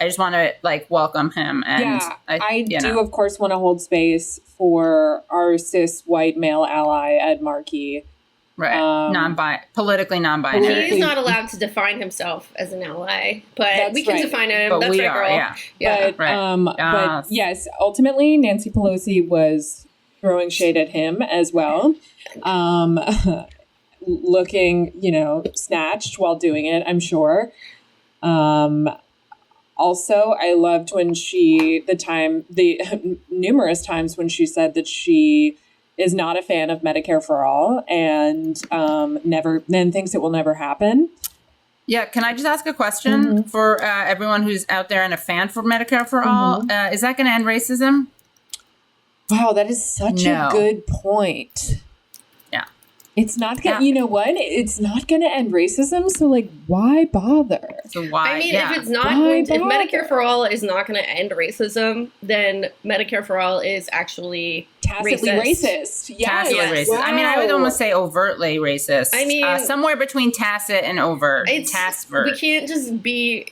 I just want to like welcome him. And Yeah, I you do, know. of course, want to hold space for our cis white male ally, Ed Markey. Right. Politically non-binary. He's not allowed to define himself as an ally, but That's we can right. define him. But That's we right, are, girl. yeah. Yeah. But, right. but yes, ultimately, Nancy Pelosi was throwing shade at him as well. Looking, snatched while doing it, I'm sure. Also, I loved when the numerous times when she said that she is not a fan of Medicare for all and thinks it will never happen. Yeah, can I just ask a question for everyone who's out there and a fan for Medicare for All? Is that going to end racism? Wow, that is such No. a good point. Yeah. It's not going to, Yeah. you know what? It's not going to end racism. So, like, why bother? So why? I mean, yeah. if it's not Why going to, if bother? Medicare for All is not going to end racism, then Medicare for All is actually Tacitly racist. Yes. tacitly Yes. racist. I mean, I would Wow. almost say overtly racist. I mean- somewhere between tacit and overt. we Tasvert. can't just be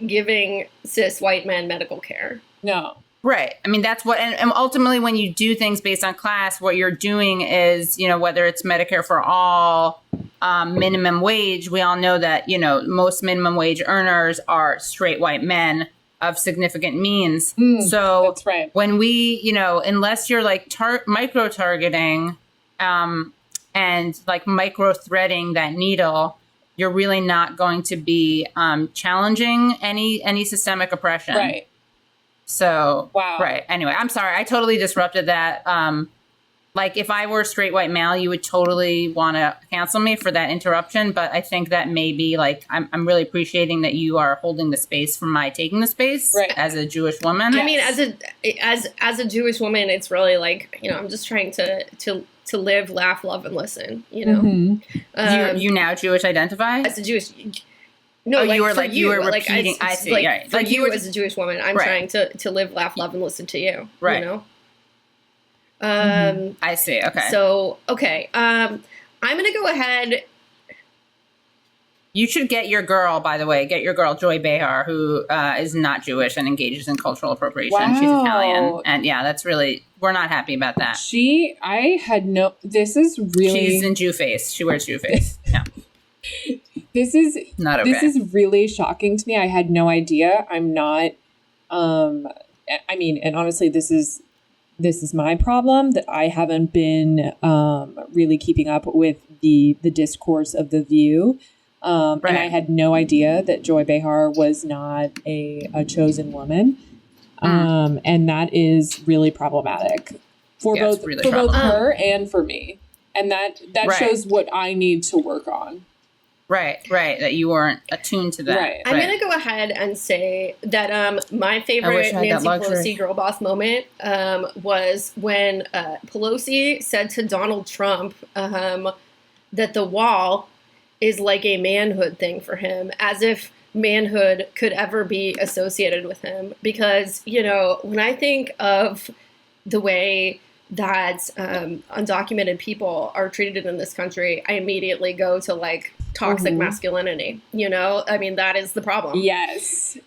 giving cis white men medical care. No. Right. I mean, that's what, and ultimately when you do things based on class, what you're doing is, whether it's Medicare for all, minimum wage, we all know that, most minimum wage earners are straight white men of significant means. So That's right. when we, unless you're like micro targeting and like micro threading that needle, you're really not going to be challenging any systemic oppression. Right. So, Wow. right. Anyway, I'm sorry. I totally disrupted that. like if I were a straight white male, you would totally want to cancel me for that interruption. But I think that maybe like I'm really appreciating that you are holding the space for my taking the space as a Jewish woman. I mean, as a Jewish woman, it's really like, you know, I'm just trying to live, laugh, love, and listen. You know, you now Jewish identify as a Jewish. No, oh, like you were like you were like, repeating. I see. Like, Right. For Like you were as a Jewish woman, I'm trying to live, laugh, love, and listen to you. Right. You know. I see. Okay. So okay, I'm gonna go ahead. You should get your girl, by the way, Joy Behar, who is not Jewish and engages in cultural appropriation. Wow. She's Italian, and yeah, that's really we're not happy about that. This is really she's in Jew face. She wears Jew face. Yeah. This is not okay. This is really shocking to me. I had no idea. I'm not. I mean, and honestly, this is my problem that I haven't been really keeping up with the discourse of The View. And I had no idea that Joy Behar was not a chosen woman. And that is really problematic for both her and for me. And that shows what I need to work on. Right, that you weren't attuned to that. Right. I'm going to go ahead and say that my favorite Nancy Pelosi girl boss moment was when Pelosi said to Donald Trump that the wall is like a manhood thing for him, as if manhood could ever be associated with him. Because, you know, when I think of the way that undocumented people are treated in this country, I immediately go to like toxic masculinity. You know, I mean, that is the problem. Yes.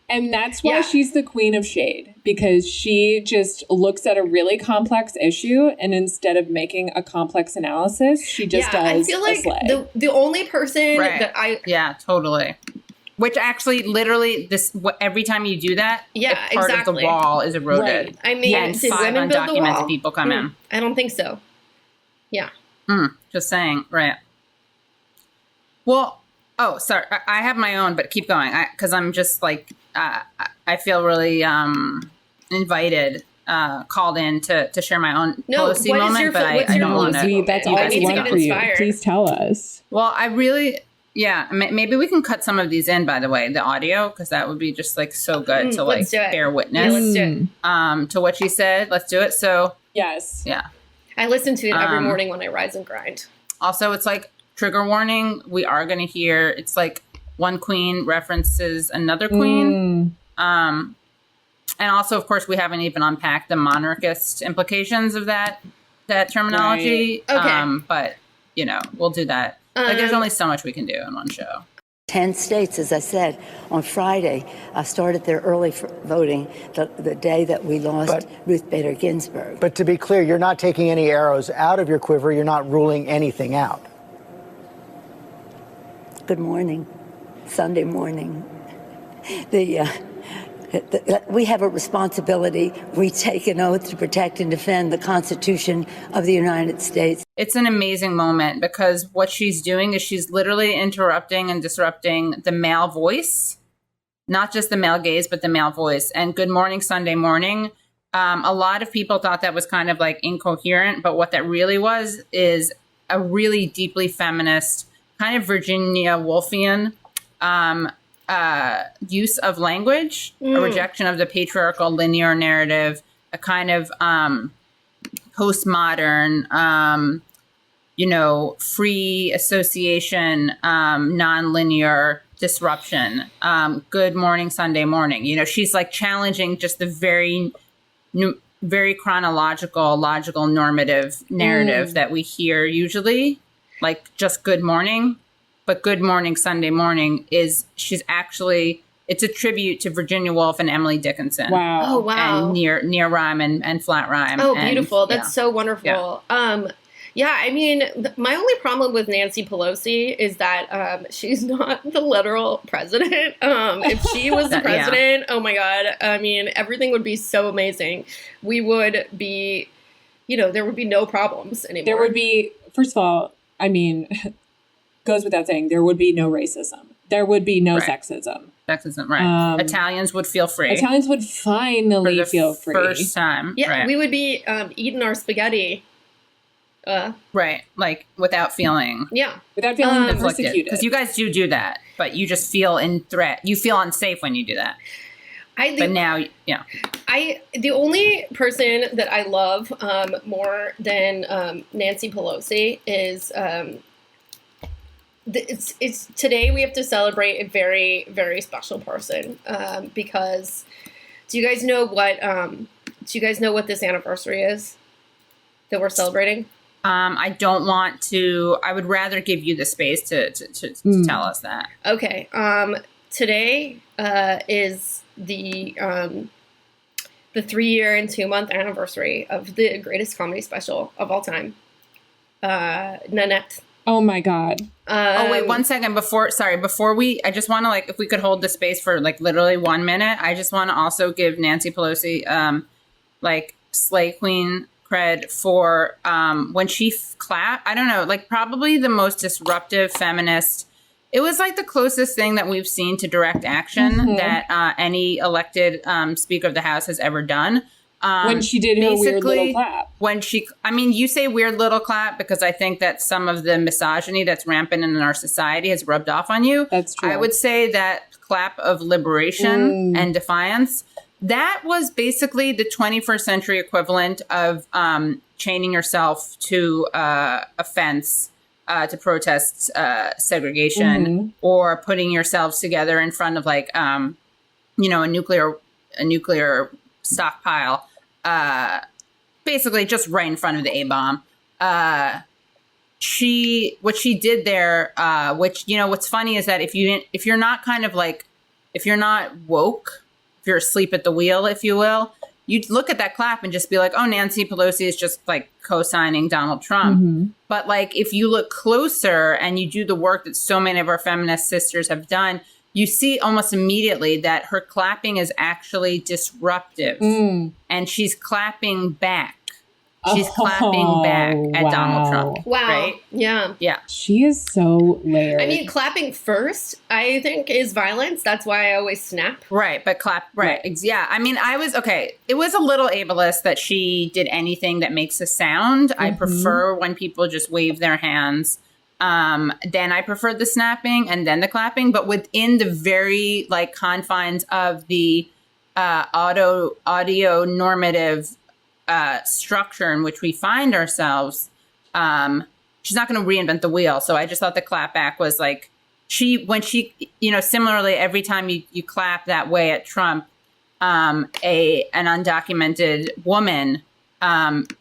And that's why she's the queen of shade, because she just looks at a really complex issue, and instead of making a complex analysis, she just does I feel like the only person that I... Yeah, totally. Which actually, literally, every time you do that, part of the wall is eroded. Right. I mean, and did 5 women build the wall? undocumented people come in. I don't think so. Yeah. Just saying, right. Well, sorry, I have my own, but keep going, because I'm just like, I feel really invited, called in to share my own Pelosi moment, but I don't want to. That's all we want for you. Please tell us. Well, I really... Yeah, maybe we can cut some of these in, by the way, the audio, because that would be just like so good to like bear witness to what she said. Let's do it. So, yes. Yeah. I listen to it every morning when I rise and grind. Also, it's like trigger warning. We are going to hear, it's like one queen references another queen. And also, of course, we haven't even unpacked the monarchist implications of that terminology. Right. Okay. But, you know, we'll do that. Like, there's only so much we can do in one show. 10 states, as I said, on Friday, started their early voting the day that we lost Ruth Bader Ginsburg. But to be clear, you're not taking any arrows out of your quiver. You're not ruling anything out. Good morning. Sunday morning. We have a responsibility. We take an oath to protect and defend the Constitution of the United States. It's an amazing moment because what she's doing is she's literally interrupting and disrupting the male voice, not just the male gaze, but the male voice. And Good Morning Sunday Morning, a lot of people thought that was kind of like incoherent, but what that really was is a really deeply feminist, kind of Virginia Woolfian use of language, a rejection of the patriarchal linear narrative, a kind of postmodern, free association, nonlinear disruption. Good Morning Sunday Morning. She's like challenging just the very chronological, logical, normative narrative that we hear usually, like just good morning. But Good Morning Sunday Morning it's a tribute to Virginia Woolf and Emily Dickinson. Wow. Oh, wow. And near rhyme and flat rhyme. Oh, beautiful. That's so wonderful. Yeah. I mean, my only problem with Nancy Pelosi is that she's not the literal president. If she was the president, oh my God, I mean, everything would be so amazing. We would be, there would be no problems anymore. There would be, first of all, I mean... goes without saying, there would be no racism. There would be no sexism. Sexism, right. Italians would feel free. Italians would finally feel free. First time. Yeah, we would be eating our spaghetti Right. Like without feling Without feeling inflicted. persecuted. Because you guys do that, but you just feel in threat. You feel unsafe when you do that. But now, the only person that I love more than Nancy Pelosi is it's today we have to celebrate a very, very special person because do you guys know what this anniversary is that we're celebrating? I don't want to. I would rather give you the space to tell us that. Okay. Today is the 3-year and 2-month anniversary of the greatest comedy special of all time, Nanette. Oh my God. Wait 1 second before we, I just want to if we could hold the space for literally 1 minute. I just want to also give Nancy Pelosi Slay Queen cred for when she clapped. I don't know, probably the most disruptive feminist. It was the closest thing that we've seen to direct action that any elected Speaker of the House has ever done. When she did her weird little clap. You say weird little clap because I think that some of the misogyny that's rampant in our society has rubbed off on you. That's true. I would say that clap of liberation and defiance, that was basically the 21st century equivalent of chaining yourself to a fence to protest segregation or putting yourselves together in front of a nuclear stockpile, basically just right in front of the A-bomb. What she did there, what's funny is that if you're not if you're not woke, if you're asleep at the wheel, if you will, you'd look at that clap and just be like, oh, Nancy Pelosi is just co-signing Donald Trump. But if you look closer and you do the work that so many of our feminist sisters have done, you see almost immediately that her clapping is actually disruptive and she's clapping back. She's clapping back at Donald Trump. Wow. Right? Yeah. Yeah. She is so layered. I mean, clapping first, I think, is violence. That's why I always snap. Right. But clap. Right. Yeah. I mean, it was a little ableist that she did anything that makes a sound. I prefer when people just wave their hands. Then I preferred the snapping and then the clapping, but within the very confines of the audio normative structure in which we find ourselves, she's not going to reinvent the wheel. So I just thought the clap back was similarly, every time you clap that way at Trump, an undocumented woman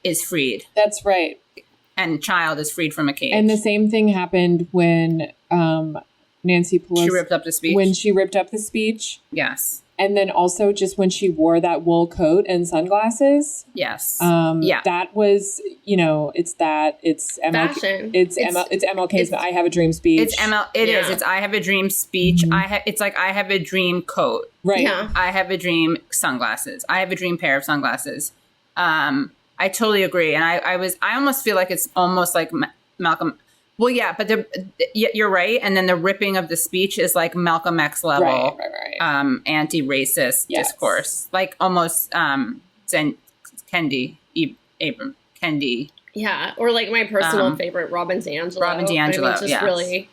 is freed. That's right. And child is freed from a cage. And the same thing happened when Nancy Pelosi ripped up the speech. When she ripped up the speech. Yes. And then also just when she wore that wool coat and sunglasses. Yes. That was, it's MLK. Fashion. It's MLK's I Have a Dream speech. It's It's I Have a Dream speech. It's I have a dream coat. Right. Yeah. I have a dream sunglasses. I have a dream pair of sunglasses. I totally agree. And I almost feel like it's almost like Malcolm. Well, yeah, but you're right. And then the ripping of the speech is like Malcolm X level, right. Anti-racist discourse, almost Kendi. Yeah, or my personal favorite, Robin DiAngelo. Robin DiAngelo, I mean, just really,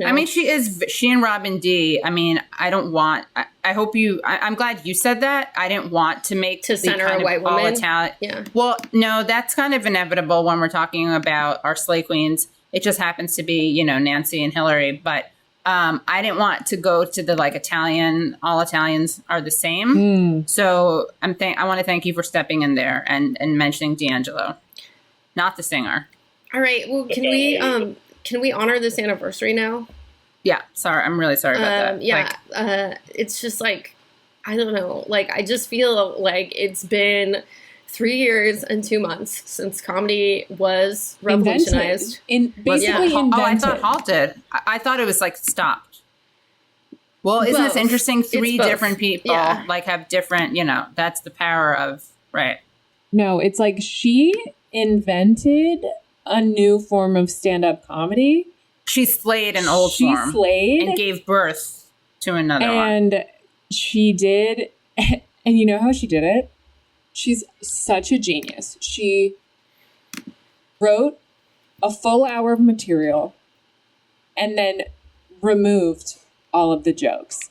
I mean, she and Robin D. I mean, I don't want. I hope you. I'm glad you said that. I didn't want to make to center a white woman. All Italian. Yeah. Well, no, that's kind of inevitable when we're talking about our slay queens. It just happens to be, Nancy and Hillary. But I didn't want to go to the Italian. All Italians are the same. So I want to thank you for stepping in there and mentioning D'Angelo, not the singer. All right. Well, can we honor this anniversary now? Yeah. Sorry. I'm really sorry about that. Yeah. It's just I don't know. I just feel like it's been 3 years and 2 months since comedy was revolutionized. Invented. Oh, I thought halted. I thought it was stopped. Well, isn't this interesting? Three different people have different, that's the power of, right. No, it's she invented a new form of stand-up comedy. She slayed an old form. She slayed. And gave birth to another one. And she did, and you know how she did it? She's such a genius. She wrote a full hour of material and then removed all of the jokes.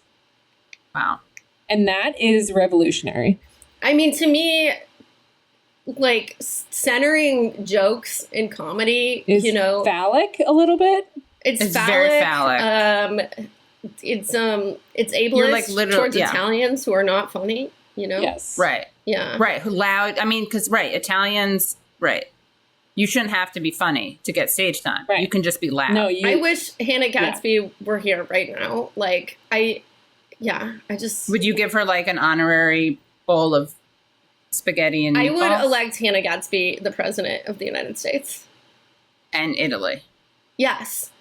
Wow. And that is revolutionary. I mean, to me, like, centering jokes in comedy, Is you know, phallic a little bit. it's phallic. very phallic. It's ableist You're, like, towards yeah. Italians who are not funny, you know? Yes. Right. Yeah. Right. Loud. I mean, because, right, Italians, right. You shouldn't have to be funny to get stage time. Right. You can just be loud. No, I wish Hannah Gadsby were here right now. Like, I just... Would you give her like an honorary bowl of spaghetti and I would meatballs? elect Hannah Gadsby the president of the United States. And Italy. Yes.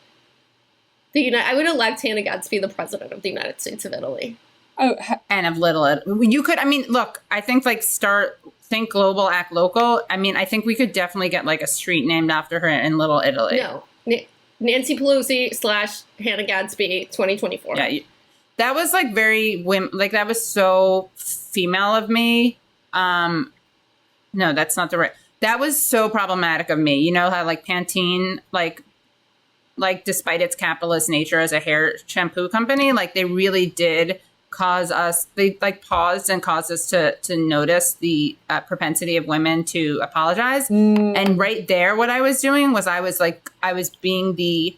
I would elect Hannah Gadsby the president of the United States of Italy. Oh, And of Little you could, I mean, look, I think like think global, act local. I mean, I think we could definitely get like a street named after her in Little Italy. No. Nancy Pelosi / Hannah Gadsby 2024. Yeah. That was like very like that was so female of me. No, that's not the right. That was so problematic of me. You know how like Pantene, like despite its capitalist nature as a hair shampoo company, like they really did cause us, they like paused and caused us to notice the propensity of women to apologize. And right there, what I was doing was I was being the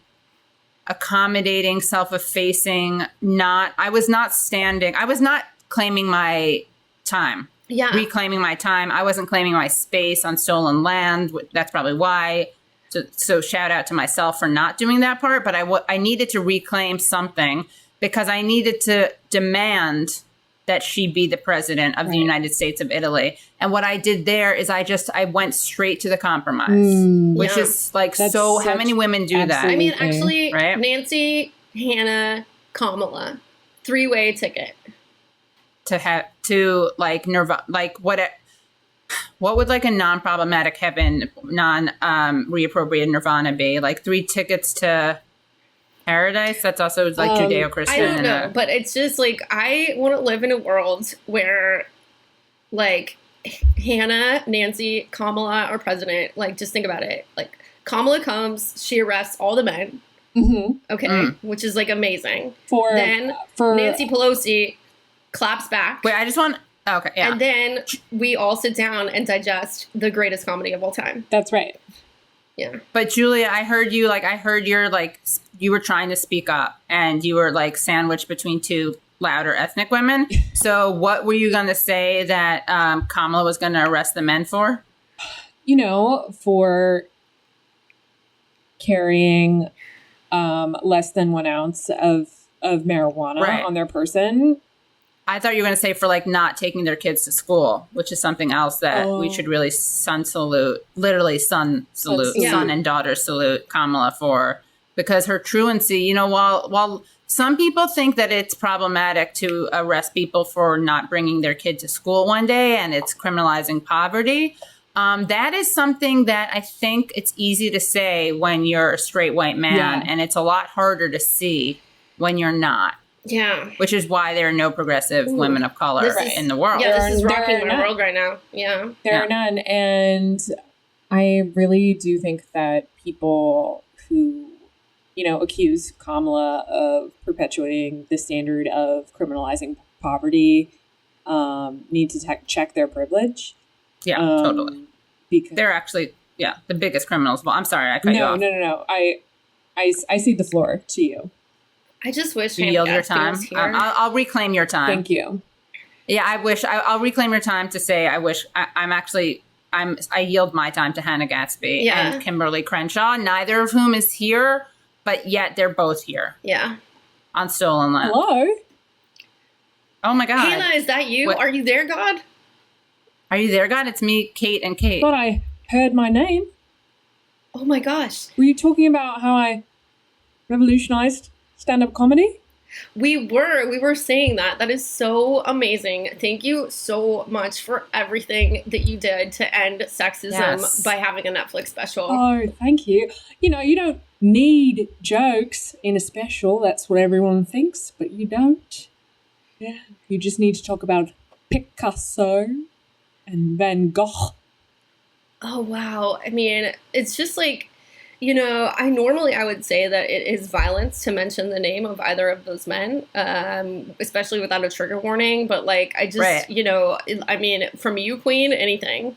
accommodating, self-effacing, I was not claiming my time. Yeah. Reclaiming my time. I wasn't claiming my space on stolen land. That's probably why. So shout out to myself for not doing that part. But I needed to reclaim something because I needed to demand that she be the president of the United States of Italy. And what I did there is I went straight to the compromise, which is like, how many women do that? I mean, actually, right? Nancy, Hannah, Kamala, 3-way ticket. To like Nirvana, like what would like a non-problematic heaven, reappropriated Nirvana be? Like 3 tickets to paradise? That's also like Judeo-Christian. I don't know, but it's just like I want to live in a world where like Hannah, Nancy, Kamala are president. Like, just think about it. Like, Kamala comes, she arrests all the men. Okay, which is like amazing. Then Nancy Pelosi claps back. Wait, I just want... Okay, yeah. And then we all sit down and digest the greatest comedy of all time. That's right. Yeah. But Julia, I heard your like, you were trying to speak up and you were like sandwiched between 2 louder ethnic women. So what were you going to say that Kamala was going to arrest the men for? You know, for carrying less than 1 ounce of marijuana on their person. I thought you were going to say for like not taking their kids to school, which is something else that we should really son and daughter salute Kamala for, because her truancy, you know, while some people think that it's problematic to arrest people for not bringing their kid to school one day and it's criminalizing poverty, that is something that I think it's easy to say when you're a straight white man, and it's a lot harder to see when you're not. Yeah. Which is why there are no progressive women of color in the world. Yeah, this is rocking my world right now. Yeah. There are none. And I really do think that people who, you know, accuse Kamala of perpetuating the standard of criminalizing poverty need to check their privilege. Yeah, totally. Because they're actually, the biggest criminals. Well, I'm sorry, I cut you off. No. I cede the floor to you. I just wish you yield your time. I'll reclaim your time. Thank you. Yeah, I wish I'll reclaim your time to say I wish I yield my time to Hannah Gadsby and Kimberly Crenshaw, neither of whom is here, but yet they're both here. Yeah. On stolen land. Hello. Oh my God. Hannah, is that you? What? Are you there, God? Are you there, God? It's me, Kate and Kate. Thought I heard my name. Oh my gosh. Were you talking about how I revolutionized stand-up comedy? We were saying that. That is so amazing. Thank you so much for everything that you did to end sexism by having a Netflix special. Oh, thank you. You know, you don't need jokes in a special. That's what everyone thinks, but you don't. Yeah. You just need to talk about Picasso and Van Gogh. Oh, wow. I mean, it's just like, I normally I would say that it is violence to mention the name of either of those men, especially without a trigger warning. But like, I just, Right. I mean, from you, Queen, anything.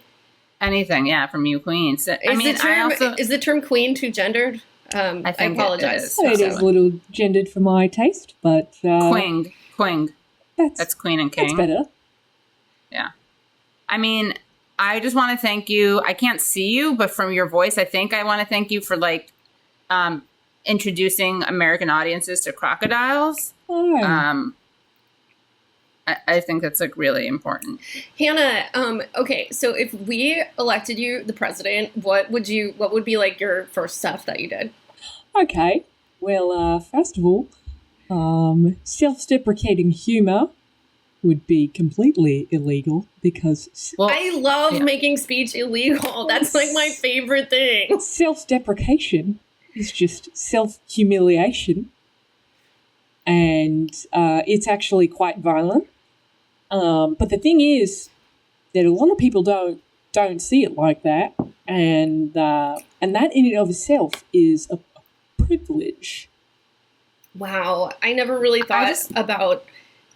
Anything, yeah, from you, Queen. So, Is the term queen too gendered? I think apologize. It is a little gendered for my taste, but Quing. That's Queen and King. That's better. Yeah. I mean, I just want to thank you. I can't see you, but from your voice, I think I want to thank you for like introducing American audiences to crocodiles. Oh. I think that's like really important. Hannah, okay, so if we elected you the president, what would be like your first stuff that you did? Okay. Well, first of all, self-deprecating humor would be completely illegal because I love making speech illegal. That's like my favorite thing. Self-deprecation is just self-humiliation, and it's actually quite violent. But the thing is that a lot of people don't see it like that, and that in and of itself is a privilege. Wow, I never really thought about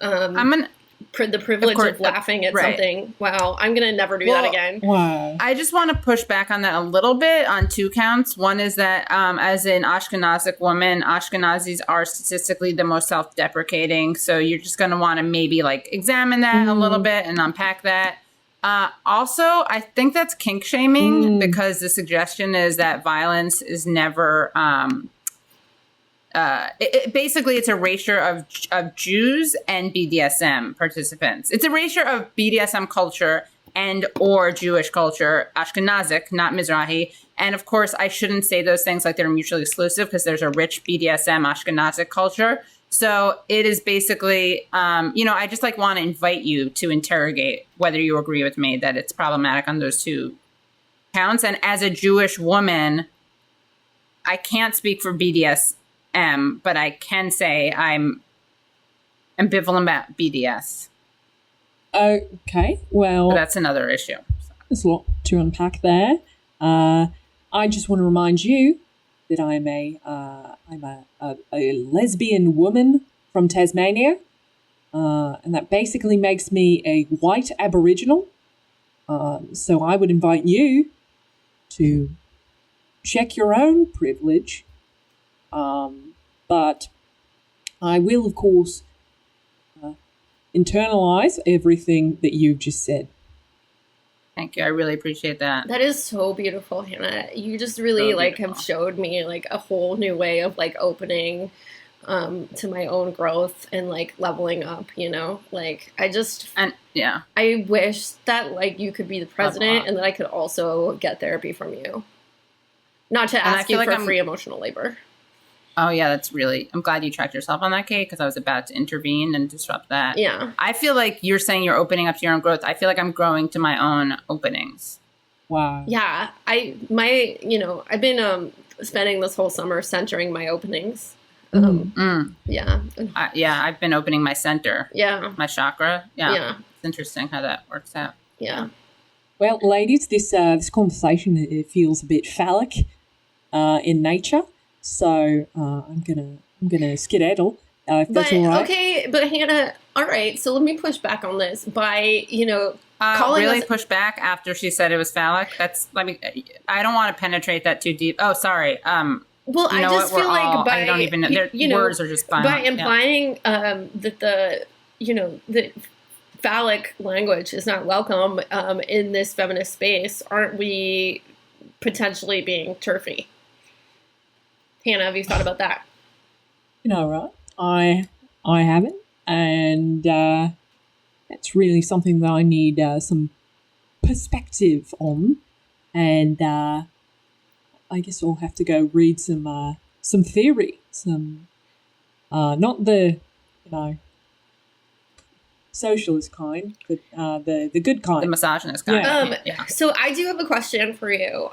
the privilege of laughing at something. Wow, I'm gonna never do that again. Wow. I just want to push back on that a little bit on 2 counts. One is that as an Ashkenazic woman, Ashkenazis are statistically the most self-deprecating. So you're just going to want to maybe like examine that a little bit and unpack that. Also, I think that's kink shaming because the suggestion is that violence is never basically, it's a erasure of Jews and BDSM participants. It's a erasure of BDSM culture and or Jewish culture, Ashkenazic, not Mizrahi. And of course, I shouldn't say those things like they're mutually exclusive because there's a rich BDSM Ashkenazic culture. So it is basically, I just like want to invite you to interrogate whether you agree with me that it's problematic on those 2 counts. And as a Jewish woman, I can't speak for BDSM. But I can say I'm ambivalent about BDS. Okay, well, but that's another issue. There's a lot to unpack there. I just want to remind you that I'm a lesbian woman from Tasmania, and that basically makes me a white Aboriginal. So I would invite you to check your own privilege. But I will, of course, internalize everything that you've just said. Thank you. I really appreciate that. That is so beautiful, Hannah. You just really have showed me like a whole new way of like opening to my own growth and like leveling up, like I wish that like you could be the president and that I could also get therapy from you. Not to ask you for free emotional labor. Oh, yeah, I'm glad you tracked yourself on that, Kate, because I was about to intervene and disrupt that. Yeah. I feel like you're saying you're opening up to your own growth. I feel like I'm growing to my own openings. Wow. Yeah. I've been spending this whole summer centering my openings. Yeah. I've been opening my center. Yeah. My chakra. Yeah. Yeah. It's interesting how that works out. Yeah. Well, ladies, this conversation, it feels a bit phallic in nature. So I'm gonna skedaddle. If that's all right. Okay, but Hannah, all right. So let me push back on this by calling really us. Push back after she said it was phallic. I don't want to penetrate that too deep. Oh, sorry. Well, I just feel like I don't even know. Words are just violent. By implying that the phallic language is not welcome in this feminist space, aren't we potentially being turfy? Hannah, have you thought about that? Right? I haven't, and that's really something that I need some perspective on, and I guess I'll have to go read some theory, not the socialist kind, but the good kind, the misogynist kind. So I do have a question for you.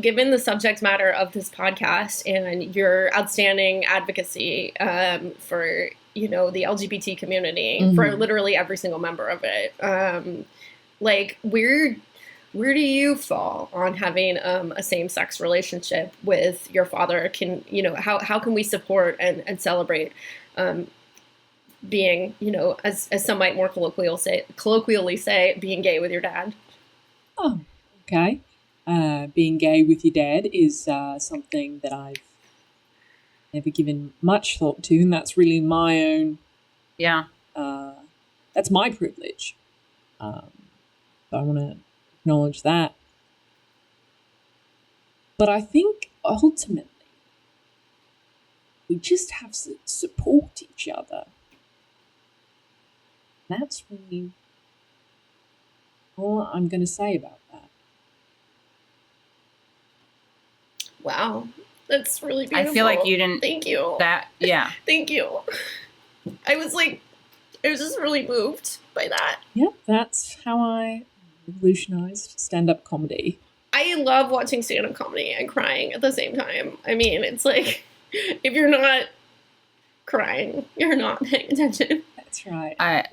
Given the subject matter of this podcast and your outstanding advocacy for the LGBT community, for literally every single member of it, where do you fall on having a same-sex relationship with your father? Can how can we support and celebrate being, as some might more colloquially say, being gay with your dad? Oh, okay. Being gay with your dad is something that I've never given much thought to, and that's really my own. Yeah. That's my privilege. So I want to acknowledge that. But I think ultimately we just have to support each other. That's really all I'm going to say about that. Wow, that's really beautiful. I feel like you didn't. Thank you. Yeah. Thank you. I was just really moved by that. Yep, that's how I revolutionized stand-up comedy. I love watching stand-up comedy and crying at the same time. I mean, it's like, if you're not crying, you're not paying attention. That's right. I